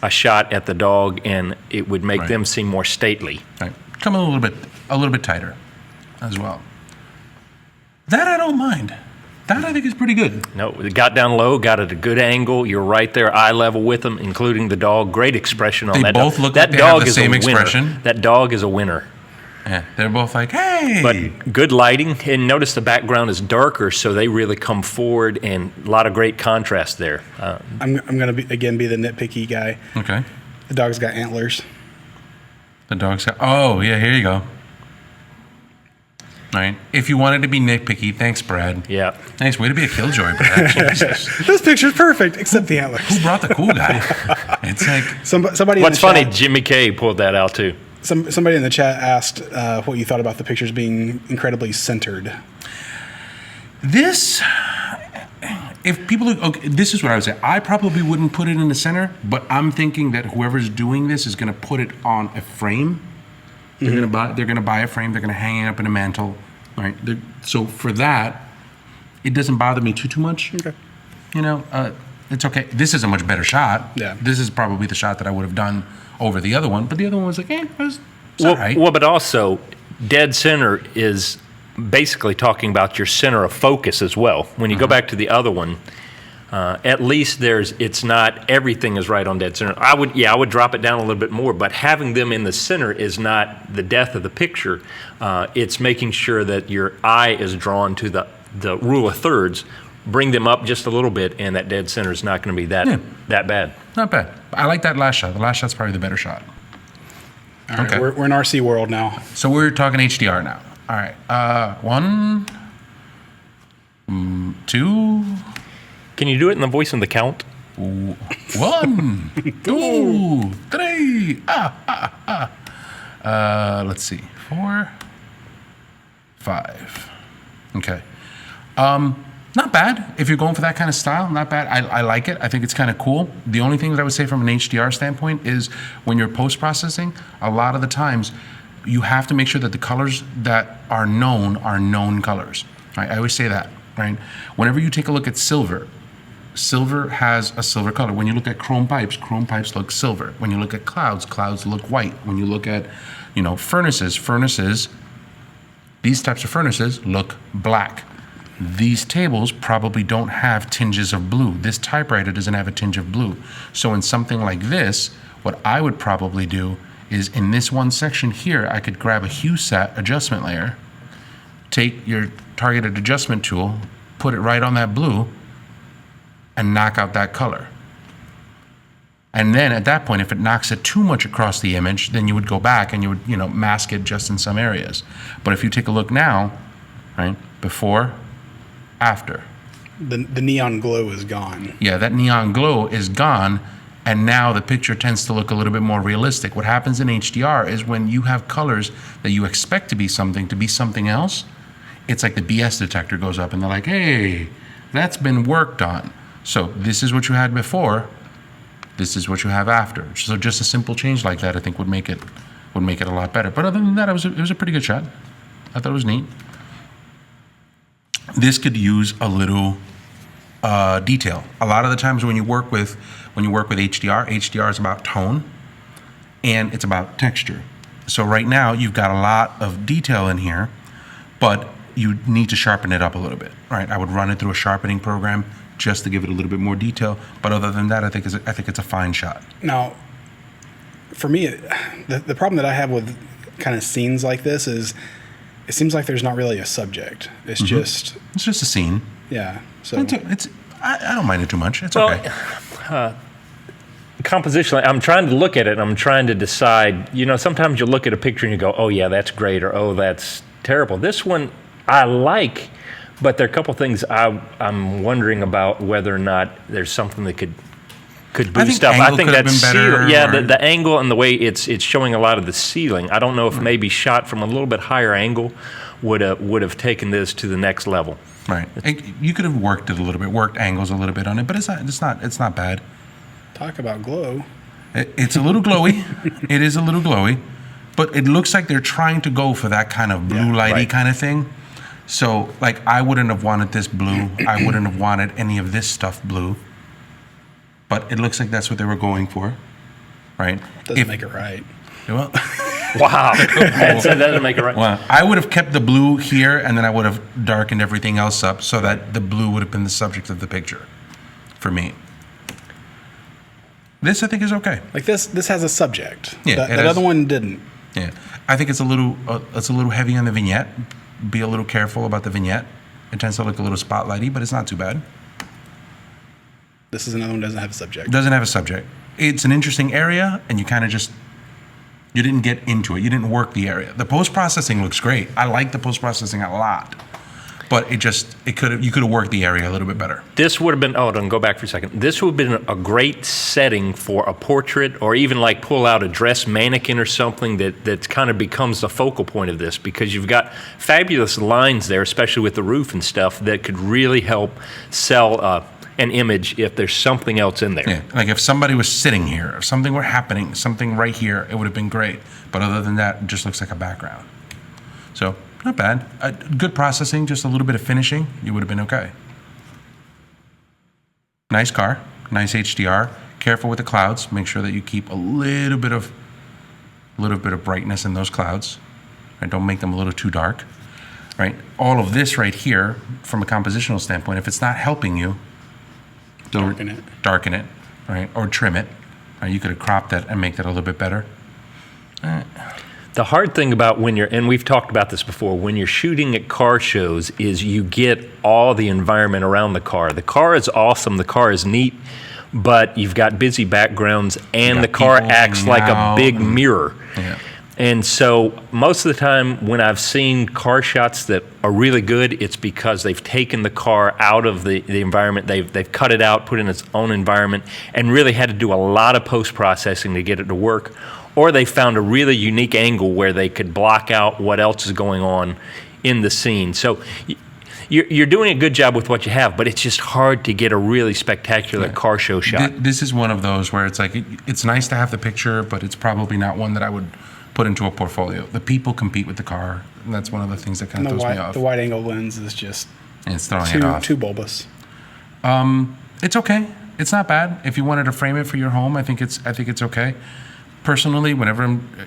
shot at the dog, and it would make them seem more stately. Right. Come a little bit tighter as well. That I don't mind. That I think is pretty good. No, it got down low, got at a good angle. You're right there, eye level with them, including the dog. Great expression on that dog. They both look like they have the same expression. That dog is a winner. Yeah, they're both like, hey. But good lighting, and notice the background is darker, so they really come forward, and a lot of great contrast there. I'm going to be the nitpicky guy. Okay. The dog's got antlers. The dog's got, oh, yeah, here you go. All right. If you wanted to be nitpicky, thanks, Brad. Yeah. Nice way to be a killjoy, Brad. Jesus. This picture's perfect, except the antlers. Who brought the cool guy? It's like, Somebody. What's in the funny, chat, Jimmy Kay pulled that out too. Somebody in the chat asked what you thought about the pictures being incredibly centered. this, if people, okay, this is what I would say. I probably wouldn't put it in the center, but I'm thinking that whoever's doing this is going to put it on a frame. They're going to buy a frame. They're going to hang it up in a mantle, right? So for that, it doesn't bother me too much. Okay. You know, it's okay. This is a much better shot. Yeah. This is probably the shot that I would have done over the other one, but the other one was like, it's all right. Well, but also, dead center is basically talking about your center of focus as well. When you go back to the other one, at least it's not everything is right on dead center. I would drop it down a little bit more, but having them in the center is not the death of the picture. It's making sure that your eye is drawn to the rule of thirds. Bring them up just a little bit, and that dead center is not going to be that bad. Not bad. I like that last shot. The last shot's probably the better shot. All right, Okay. we're in RC world now. So we're talking HDR now. All right. 1, 2, Can you do it in the voice of the Count? 1, 2, 3. Let's see. 4, 5. Okay. Not bad. If you're going for that kind of style, not bad. I like it. I think it's kind of cool. The only thing that I would say from an HDR standpoint is when you're post-processing, a lot of the times you have to make sure that the colors that are known colors. Right? I always say that. Right? Whenever you take a look at silver, silver has a silver color. When you look at chrome pipes look silver. When you look at clouds look white. When you look at, furnaces, these types of furnaces look black. These tables probably don't have tinges of blue. This typewriter doesn't have a tinge of blue. So in something like this, what I would probably do is in this one section here, I could grab a hue set adjustment layer, take your targeted adjustment tool, put it right on that blue, and knock out that color. And then at that point, if it knocks it too much across the image, then you would go back and you would, mask it just in some areas. But if you take a look now, right, before, after. The neon glow is gone. Yeah, that neon glow is gone, and now the picture tends to look a little bit more realistic. What happens in HDR is when you have colors that you expect to be something else, it's like the BS detector goes up and they're like, hey, that's been worked on. So this is what you had before, this is what you have after. So just a simple change like that, I think would make it a lot better. But other than that, it was a pretty good shot. I thought it was neat. This could use a little detail. A lot of the times when you work with HDR is about tone and it's about texture. So right now you've got a lot of detail in here, but you need to sharpen it up a little bit, right? I would run it through a sharpening program just to give it a little bit more detail. But other than that, I think it's a fine shot. Now, for me, the problem that I have with kind of scenes like this is it seems like there's not really a subject. It's just a scene. Yeah. So I don't mind it too much. It's okay. Compositionally, I'm trying to look at it and I'm trying to decide, sometimes you look at a picture and you go, oh yeah, that's great, or oh, that's terrible. This one I like, but there are a couple things I'm wondering about whether or not there's something that could boost up. I think that's the angle and the way it's showing a lot of the ceiling. I don't know if maybe shot from a little bit higher angle would have taken this to the next level. Right. You could have worked it a little bit, worked angles a little bit on it, but it's not bad. Talk about glow. It's a little glowy. It is a little glowy, but it looks like they're trying to go for that kind of blue lighty kind of thing. So, like, I wouldn't have wanted this blue. I wouldn't have wanted any of this stuff blue. But it looks like that's what they were going for, right? Doesn't make it right. Well, wow. That doesn't make it right. Well, I would have kept the blue here, and then I would have darkened everything else up so that the blue would have been the subject of the picture for me. This, I think, is okay. Like this has a subject. Yeah, that other one didn't. Yeah, I think it's a little heavy on the vignette. Be a little careful about the vignette. It tends to look a little spotlighty, but it's not too bad. This is another one that doesn't have a subject. Doesn't have a subject. It's an interesting area, and you kind of you didn't get into it. You didn't work the area. The post-processing looks great. I like the post-processing a lot. But you could have worked the area a little bit better. This would have been, go back for a second. This would have been a great setting for a portrait, or even like pull out a dress mannequin or something that kind of becomes the focal point of this, because you've got fabulous lines there, especially with the roof and stuff, that could really help sell an image if there's something else in there. Yeah, like if somebody was sitting here, if something were happening, something right here, it would have been great. But other than that, it just looks like a background. So, not bad. Good processing, just a little bit of finishing, you would have been okay. Nice car, nice HDR. Careful with the clouds. Make sure that you keep a little bit of brightness in those clouds. Right? Don't make them a little too dark. Right? All of this right here, from a compositional standpoint, if it's not helping you, darken it, right? Or trim it. Right? You could have cropped that and make that a little bit better. The hard thing about and we've talked about this before, when you're shooting at car shows is you get all the environment around the car. The car is awesome, the car is neat, but you've got busy backgrounds and the car acts like a big mirror. Yeah. And so most of the time when I've seen car shots that are really good, it's because they've taken the car out of the environment, they've cut it out, put it in its own environment, and really had to do a lot of post-processing to get it to work. Or they found a really unique angle where they could block out what else is going on in the scene. So you're doing a good job with what you have, but it's just hard to get a really spectacular car show shot. This is one of those where it's like, it's nice to have the picture, but it's probably not one that I would put into a portfolio. The people compete with the car. And that's one of the things that kind And of the throws me off. wide angle lens is just And it's throwing it off. too bulbous. It's okay. It's not bad. If you wanted to frame it for your home, I think it's okay. Personally,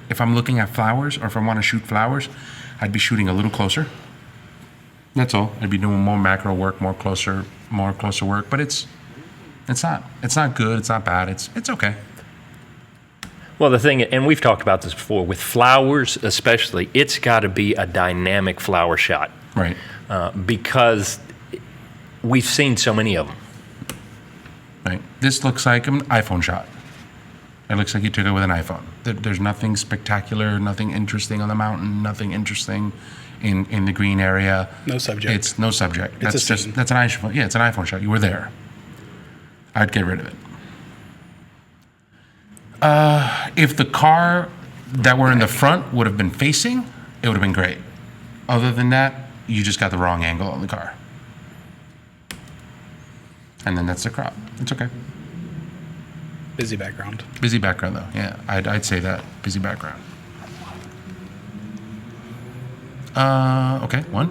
if I'm looking at flowers or if I want to shoot flowers, I'd be shooting a little closer. That's all. I'd be doing more macro work, more closer work. But it's not good. It's not bad. It's okay. Well, the thing, and we've talked about this before, with flowers especially, it's got to be a dynamic flower shot. Right. Because we've seen so many of them. Right. This looks like an iPhone shot. It looks like you took it with an iPhone. There's nothing spectacular, nothing interesting on the mountain, nothing interesting in the green area. No subject. It's no subject. It's That's a just scene. that's an iPhone. Yeah, it's an iPhone shot. You were there. I'd get rid of it. If the car that were in the front would have been facing, it would have been great. Other than that, you just got the wrong angle on the car. And then that's the crop. It's okay. Busy background. Busy background though. Yeah, I'd say that. Busy background. Okay. 1,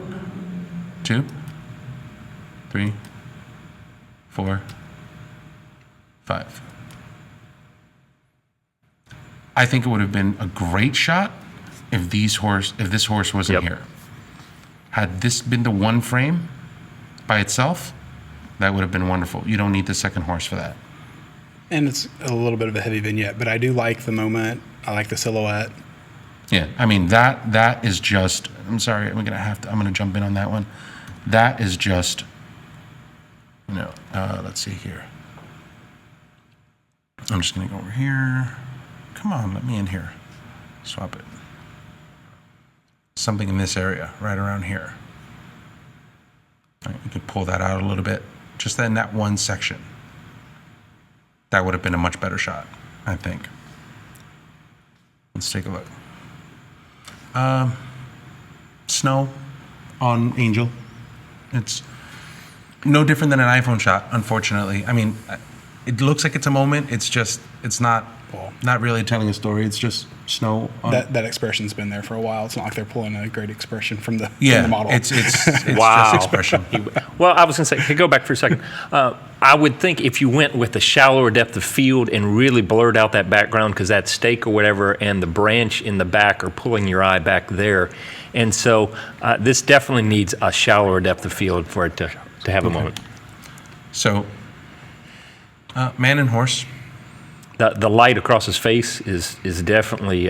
2, 3, 4, 5. I think it would have been a great shot if this horse wasn't Yep. here. Had this been the one frame by itself, that would have been wonderful. You don't need the second horse for that. And it's a little bit of a heavy vignette, but I do like the moment. I like the silhouette. Yeah, I mean that is just. I'm sorry, I'm gonna jump in on that one. That is just. Let's see here. I'm just gonna go over here. Come on, let me in here. Swap it. Something in this area, right around here. All right, you could pull that out a little bit, just in that one section. That would have been a much better shot, I think. Let's take a look. Snow on Angel. It's no different than an iPhone shot, unfortunately. I mean, it looks like it's a moment. It's not really telling a story. It's just snow on. That expression's been there for a while. It's not like they're pulling a great expression from the model. It's Wow. just expression. Well, I was going to say, go back for a second. I would think if you went with a shallower depth of field and really blurred out that background, because that stake or whatever and the branch in the back are pulling your eye back there. And so this definitely needs a shallower depth of field for it to have a moment. So, man and horse. The light across his face is definitely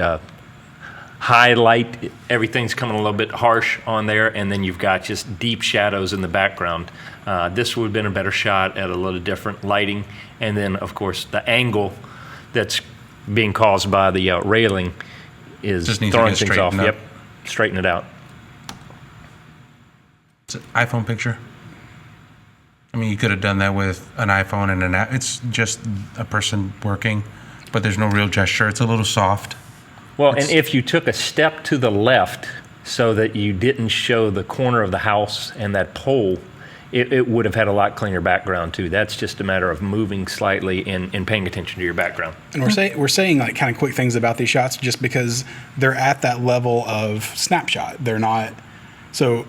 high light. Everything's coming a little bit harsh on there, and then you've got just deep shadows in the background. This would have been a better shot at a little different lighting. And then, of course, the angle that's being caused by the railing is Just needs to throwing get things off. straightened up. Yep, straighten it out. It's an iPhone picture. I mean, you could have done that with an iPhone and an app. It's just a person working, but there's no real gesture. It's a little soft. Well, and if you took a step to the left so that you didn't show the corner of the house and that pole, it would have had a lot cleaner background too. That's just a matter of moving slightly and paying attention to your background. And we're saying like kind of quick things about these shots just because they're at that level of snapshot. They're not. So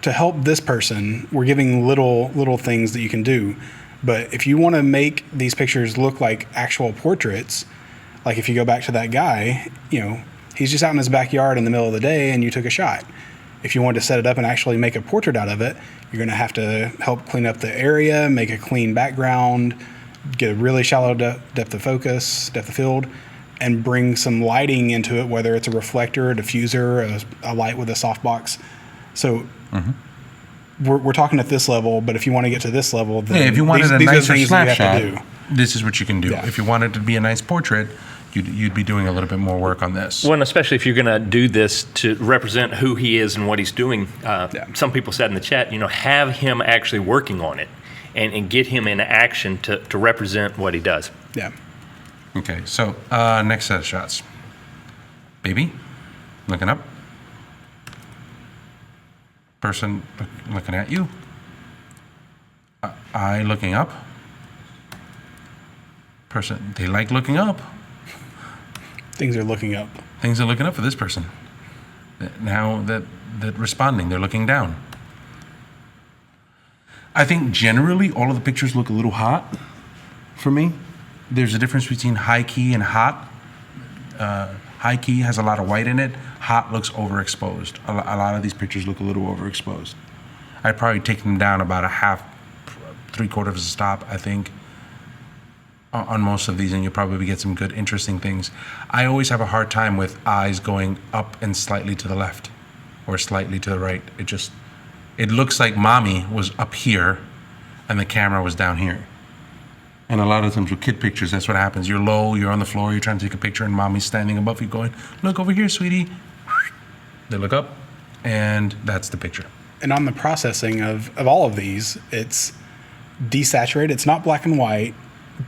to help this person, we're giving little things that you can do. But if you want to make these pictures look like actual portraits, like if you go back to that guy, he's just out in his backyard in the middle of the day and you took a shot. If you want to set it up and actually make a portrait out of it, you're going to have to help clean up the area, make a clean background, get a really shallow depth of focus, depth of field, and bring some lighting into it, whether it's a reflector, a diffuser, a light with a softbox. So we're talking at this level, but if you want to get to this level, then Yeah, if you wanted these a are the nicer things that you snapshot, have to do. this is what you can do. Yeah. If you wanted it to be a nice portrait, you'd be doing a little bit more work on this. Well, and especially if you're going to do this to represent who he is and what he's doing. Some people said in the chat, have him actually working on it and get him in action to represent what he does. Yeah. Okay, so next set of shots. Baby, looking up. Person looking at you. Eye looking up. Person, they like looking up. Things are looking up. Things are looking up for this person. Now that responding, they're looking down. I think generally all of the pictures look a little hot for me. There's a difference between high key and hot. High key has a lot of white in it. Hot looks overexposed. A lot of these pictures look a little overexposed. I'd probably take them down about a half, 3/4 of a stop, I think, on most of these, and you'll probably get some good, interesting things. I always have a hard time with eyes going up and slightly to the left or slightly to the right. It looks like mommy was up here and the camera was down here. And a lot of times with kid pictures, that's what happens. You're low, you're on the floor, you're trying to take a picture, and mommy's standing above you going, look over here, sweetie. They look up, and that's the picture. And on the processing of all of these, it's desaturated. It's not black and white,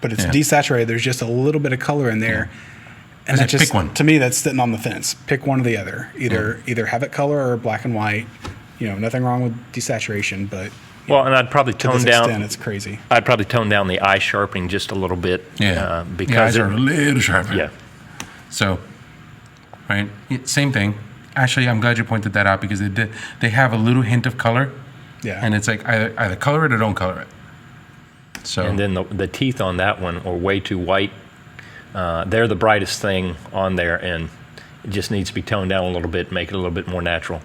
but it's desaturated. There's just a little bit of color in there. And that just, pick one. to me, that's sitting on the fence. Pick one or the other. Either have it color or black and white. Nothing wrong with desaturation, but Well, and I'd probably to tone this down. extent, it's crazy. I'd probably tone down the eye sharpening just a little bit. Yeah. The Because eyes are a little sharper. yeah. So, right, same thing. Actually, I'm glad you pointed that out because they have a little hint of color. Yeah. And it's like either color it or don't color it. So And then the teeth on that one are way too white. They're the brightest thing on there, and it just needs to be toned down a little bit, make it a little bit more natural.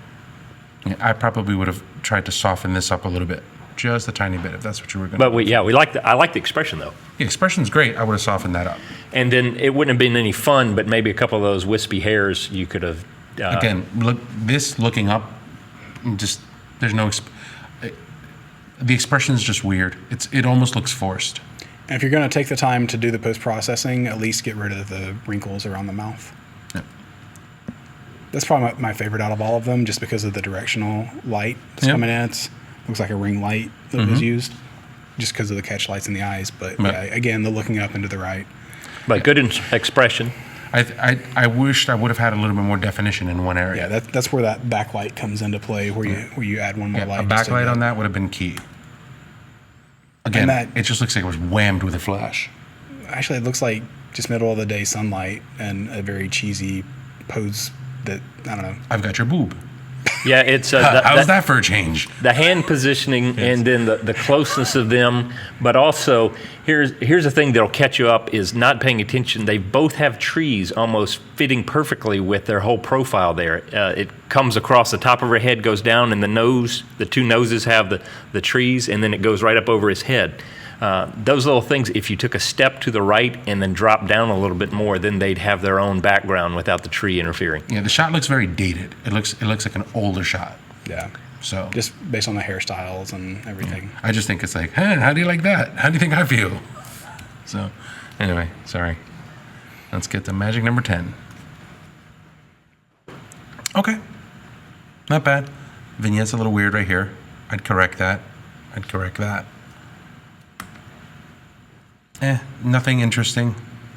yeah, I probably would have tried to soften this up a little bit, just a tiny bit, if that's what you were going. But I like the expression though. The expression's great. I would have softened that up. And then it wouldn't have been any fun, but maybe a couple of those wispy hairs you could have. Again, looking up, just there's no. The expression is just weird. It almost looks forced. And if you're going to take the time to do the post-processing, at least get rid of the wrinkles around the mouth. Yeah. That's probably my favorite out of all of them, just because of the directional light that's Yep. coming in. It looks like a ring light that was used, just because of the catch lights in the eyes. But Right. yeah, again, the looking up and to the right. But good expression. I wished I would have had a little bit more definition in one area. Yeah, that's where that backlight comes into play, where you add one more Yeah, light. a just to backlight get- on that would have been key. Again, that- it just looks like it was whammed with a flash. Actually, it looks like just middle of the day sunlight and a very cheesy pose that, I don't know. I've got your boob. Yeah, it's How's that for a change? the hand positioning and then the closeness of them. But also, here's the thing that'll catch you up is not paying attention. They both have trees almost fitting perfectly with their whole profile there. It comes across the top of her head, goes down, and the two noses have the trees, and then it goes right up over his head. Those little things, if you took a step to the right and then dropped down a little bit more, then they'd have their own background without the tree interfering. Yeah, the shot looks very dated. It looks like an older shot. Yeah. So Just based on the hairstyles and everything. I just think it's like, hey, how do you like that? How do you think I feel? So anyway, sorry. Let's get to magic number 10. Okay. Not bad. Vignette's a little weird right here. I'd correct that. Nothing interesting.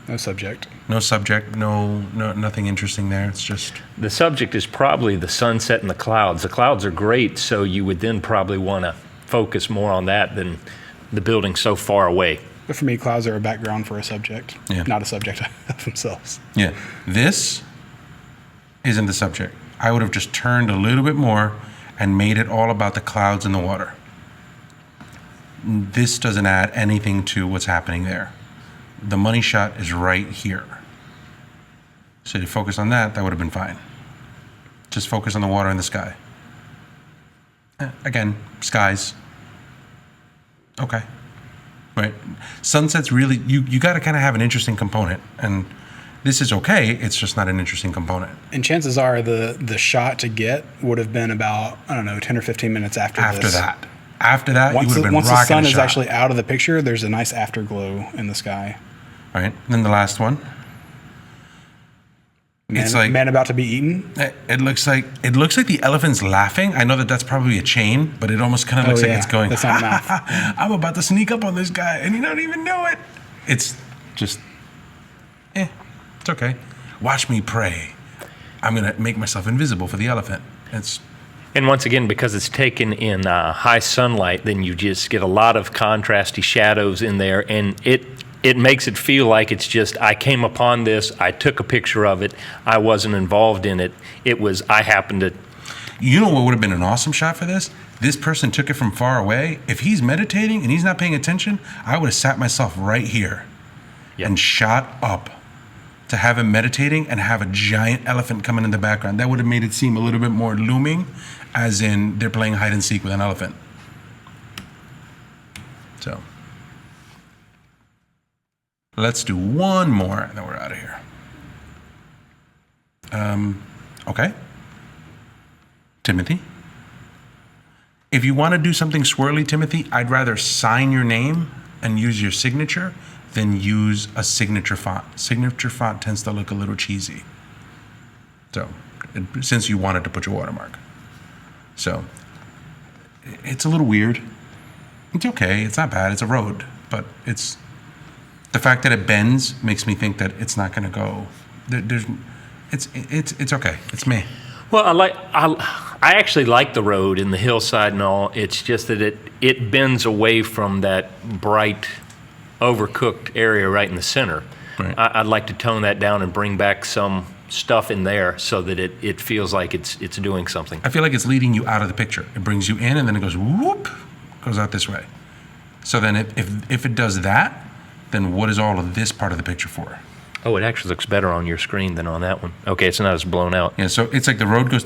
No subject. No subject. No, nothing interesting there. It's just The subject is probably the sunset and the clouds. The clouds are great, so you would then probably want to focus more on that than the building so far away. But for me, clouds are a background for a subject, Yeah. not a subject of themselves. yeah. This isn't the subject. I would have just turned a little bit more and made it all about the clouds and the water. This doesn't add anything to what's happening there. The money shot is right here. So to focus on that, that would have been fine. Just focus on the water and the sky. Again, skies. Okay. Right. Sunsets really, you got to kind of have an interesting component. And this is okay, it's just not an interesting component. And chances are the shot to get would have been about, 10 or 15 minutes after this. After that, Once you would have been once the rocking sun a is shot. actually out of the picture, there's a nice afterglow in the sky. Right. And then the last one. It's like man about to be eaten. it looks like the elephant's laughing. I know that that's probably a chain, but it almost kind of looks like it's going. That's not mouth. I'm about to sneak up on this guy, and you don't even know it. It's just, it's okay. Watch me pray. I'm gonna make myself invisible for the elephant. And once again, because it's taken in high sunlight, then you just get a lot of contrasty shadows in there, and it makes it feel like it's just, I came upon this, I took a picture of it, I wasn't involved in it. It was, I happened to. You know what would have been an awesome shot for this? This person took it from far away. If he's meditating and he's not paying attention, I would have sat myself right here and shot up to have him meditating and have a giant elephant coming in the background. That would have made it seem a little bit more looming, as in they're playing hide and seek with an elephant. So let's do one more and then we're out of here. Okay. Timothy. If you want to do something swirly, Timothy, I'd rather sign your name and use your signature than use a signature font. Signature font tends to look a little cheesy. So, since you wanted to put your watermark. So, it's a little weird. It's okay. It's not bad. It's a road. But it's the fact that it bends makes me think that it's not going to go. It's okay. It's me. Well, I actually like the road and the hillside and all. It's just that it bends away from that bright, overcooked area right in the center. Right. I'd like to tone that down and bring back some stuff in there so that it feels like it's doing something. I feel like it's leading you out of the picture. It brings you in and then it goes whoop, goes out this way. So then if it does that, then what is all of this part of the picture for? Oh, it actually looks better on your screen than on that one. Okay, it's not as blown out. Yeah, so it's like the road goes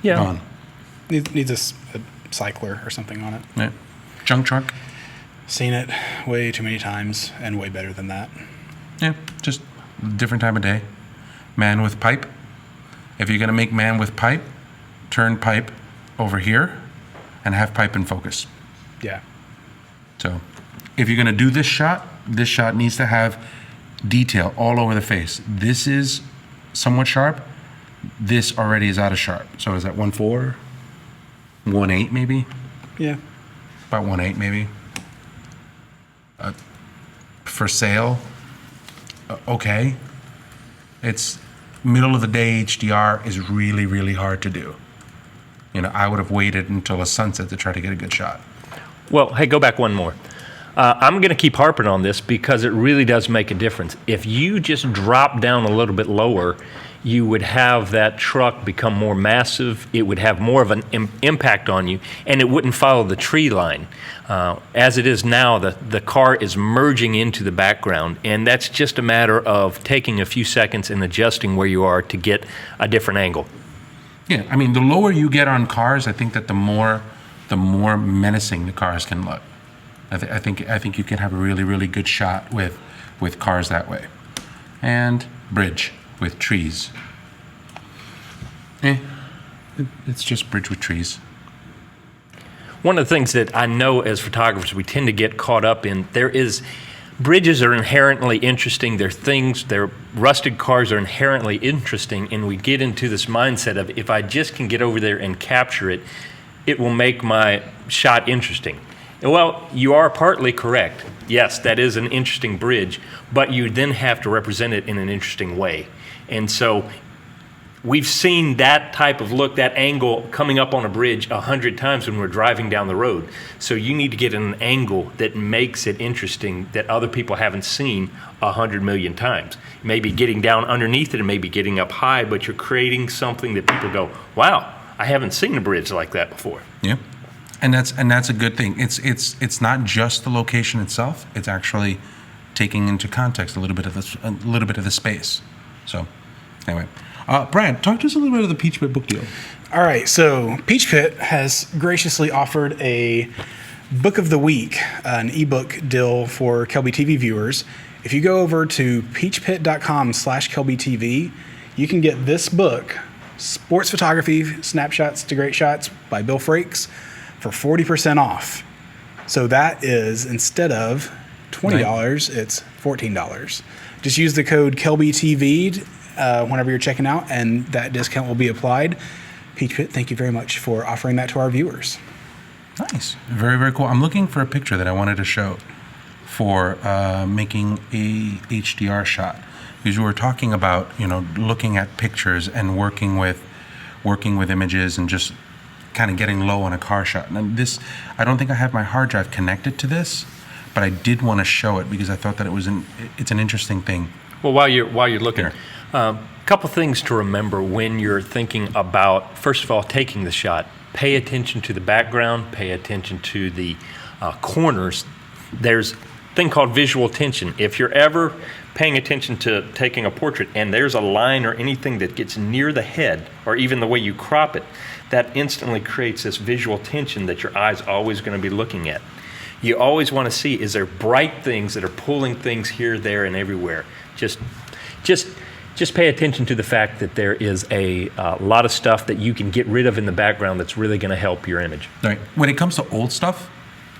Yeah. gone. Needs a cycler or something on it. Yeah. Junk truck. Seen it way too many times and way better than that. Yeah, just different time of day. Man with pipe. If you're gonna make man with pipe, turn pipe over here and have pipe in focus. Yeah. So if you're gonna do this shot needs to have detail all over the face. This is somewhat sharp. This already is out of sharp. So is that 1.4? 1.8 maybe? Yeah. About 1.8 maybe. For sale, okay. It's middle of the day HDR is really, really hard to do. You know, I would have waited until a sunset to try to get a good shot. Well, hey, go back one more. I'm going to keep harping on this because it really does make a difference. If you just drop down a little bit lower, you would have that truck become more massive. It would have more of an impact on you, and it wouldn't follow the tree line. As it is now, the car is merging into the background, and that's just a matter of taking a few seconds and adjusting where you are to get a different angle. Yeah, I mean, the lower you get on cars, I think that the more menacing the cars can look. I think you can have a really, really good shot with cars that way. And bridge with trees. It's just bridge with trees. One of the things that I know as photographers we tend to get caught up in, bridges are inherently interesting. Their rusted cars are inherently interesting, and we get into this mindset of if I just can get over there and capture it, it will make my shot interesting. Well, you are partly correct. Yes, that is an interesting bridge, but you then have to represent it in an interesting way. And so we've seen that type of look, that angle coming up on a bridge 100 times when we're driving down the road. So you need to get an angle that makes it interesting that other people haven't seen 100 million times. Maybe getting down underneath it and maybe getting up high, but you're creating something that people go, wow, I haven't seen a bridge like that before. Yeah. And that's a good thing. It's not just the location itself. It's actually taking into context a little bit of the space. So, anyway, Brad, talk to us a little bit of the Peach Pit book deal. All right, so Peach Pit has graciously offered a book of the week, an ebook deal for Kelby TV viewers. If you go over to peachpit.com/KelbyTV, you can get this book, Sports Photography: Snapshots to Great Shots by Bill Frakes, for 40% off. So that is, instead of $20, it's $14. Just use the code KelbyTV whenever you're checking out, and that discount will be applied. Peach Pit, thank you very much for offering that to our viewers. Nice. Very, very cool. I'm looking for a picture that I wanted to show for making a HDR shot. Because we were talking about, looking at pictures and working with images and just kind of getting low on a car shot. And this, I don't think I have my hard drive connected to this, but I did want to show it because I thought that it's an interesting thing. Well, while you're looking, Here. a couple things to remember when you're thinking about, first of all, taking the shot. Pay attention to the background. Pay attention to the corners. There's a thing called visual tension. If you're ever paying attention to taking a portrait and there's a line or anything that gets near the head, or even the way you crop it, that instantly creates this visual tension that your eye's always going to be looking at. You always want to see, is there bright things that are pulling things here, there, and everywhere? Just pay attention to the fact that there is a lot of stuff that you can get rid of in the background that's really going to help your image. Right. When it comes to old stuff,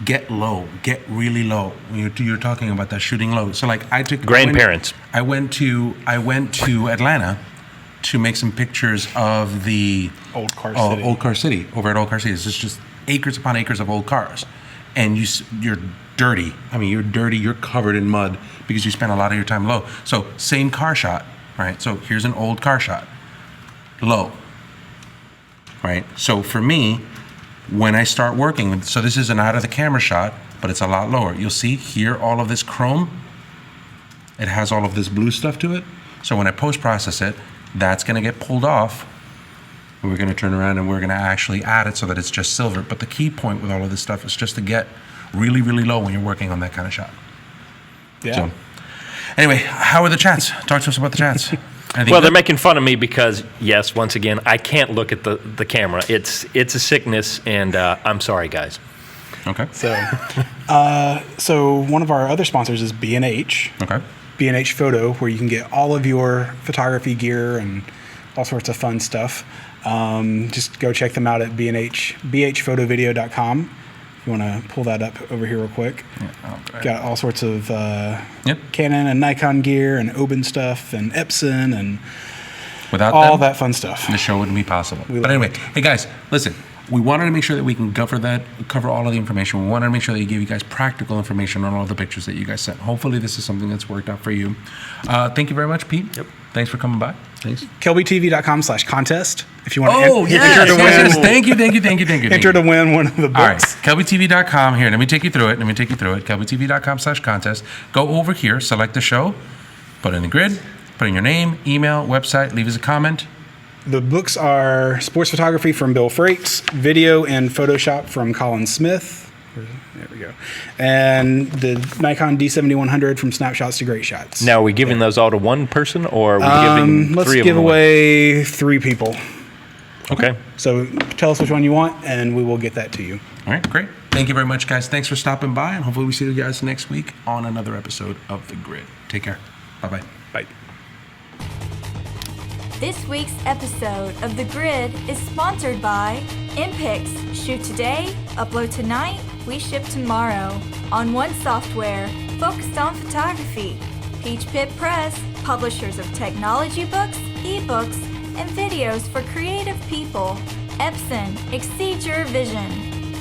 get low, get really low. You're talking about that shooting low. So like Grandparents. I went to Atlanta to make some pictures of the Old Car City. Old Car City, over at Old Car City. It's just acres upon acres of old cars, and you're dirty. I mean, you're dirty. You're covered in mud because you spent a lot of your time low. So same car shot, right? So here's an old car shot, low, right? So for me, when I start working, so this is an out of the camera shot, but it's a lot lower. You'll see here all of this chrome. It has all of this blue stuff to it. So when I post-process it, that's going to get pulled off. And we're going to turn around and we're going to actually add it so that it's just silver. But the key point with all of this stuff is just to get really, really low when you're working on that kind of shot. Yeah. So, anyway, how are the chats? Talk to us about the chats. Anything Well, good? they're making fun of me because, yes, once again, I can't look at the camera. It's a sickness, and I'm sorry, guys. Okay. So one of our other sponsors is B&H. Okay. B&H Photo, where you can get all of your photography gear and all sorts of fun stuff. Just go check them out at bhphotovideo.com. If you want to pull that up over here real quick. Yeah, Got all sorts of Yep. Canon and Nikon gear and Oben stuff and Epson and Without all them, that fun stuff. the show wouldn't be possible. We But love anyway, hey guys, listen. We wanted to make sure that we can cover all of the information. We wanted to make sure that we give you guys practical information on all the pictures that you guys sent. Hopefully, this is something that's worked out for you. Thank you very much, Pete. Yep. Thanks for coming by. Thanks. KelbyTV.com/contest. If you want to Oh, yes, enter to win, yes. Thank you. enter to win one of the books. All right, KelbyTV.com. Here, let me take you through it. KelbyTV.com/contest. Go over here, select the show, put in the grid, put in your name, email, website, leave us a comment. The books are Sports Photography from Bill Frakes, Video and Photoshop from Colin Smith. There we go. And the Nikon D7100 from Snapshots to Great Shots. Now, are we giving those all to one person, or are we giving Let's three of give them away 3 people. Okay. So tell us which one you want, and we will get that to you. All right, great. Thank you very much, guys. Thanks for stopping by, and hopefully we see you guys next week on another episode of The Grid. Take care. Bye-bye. Bye. This week's episode of The Grid is sponsored by Impix. Shoot today, upload tonight, we ship tomorrow. On One Software, focused on photography. Peach Pit Press, publishers of technology books, ebooks, and videos for creative people. Epson, exceed your vision.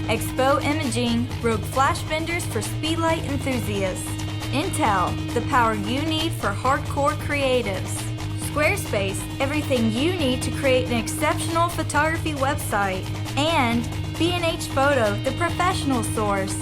Expo Imaging, Rogue Flash Benders for speedlight enthusiasts. Intel, the power you need for hardcore creatives. Squarespace, everything you need to create an exceptional photography website. And B&H Photo, the professional source.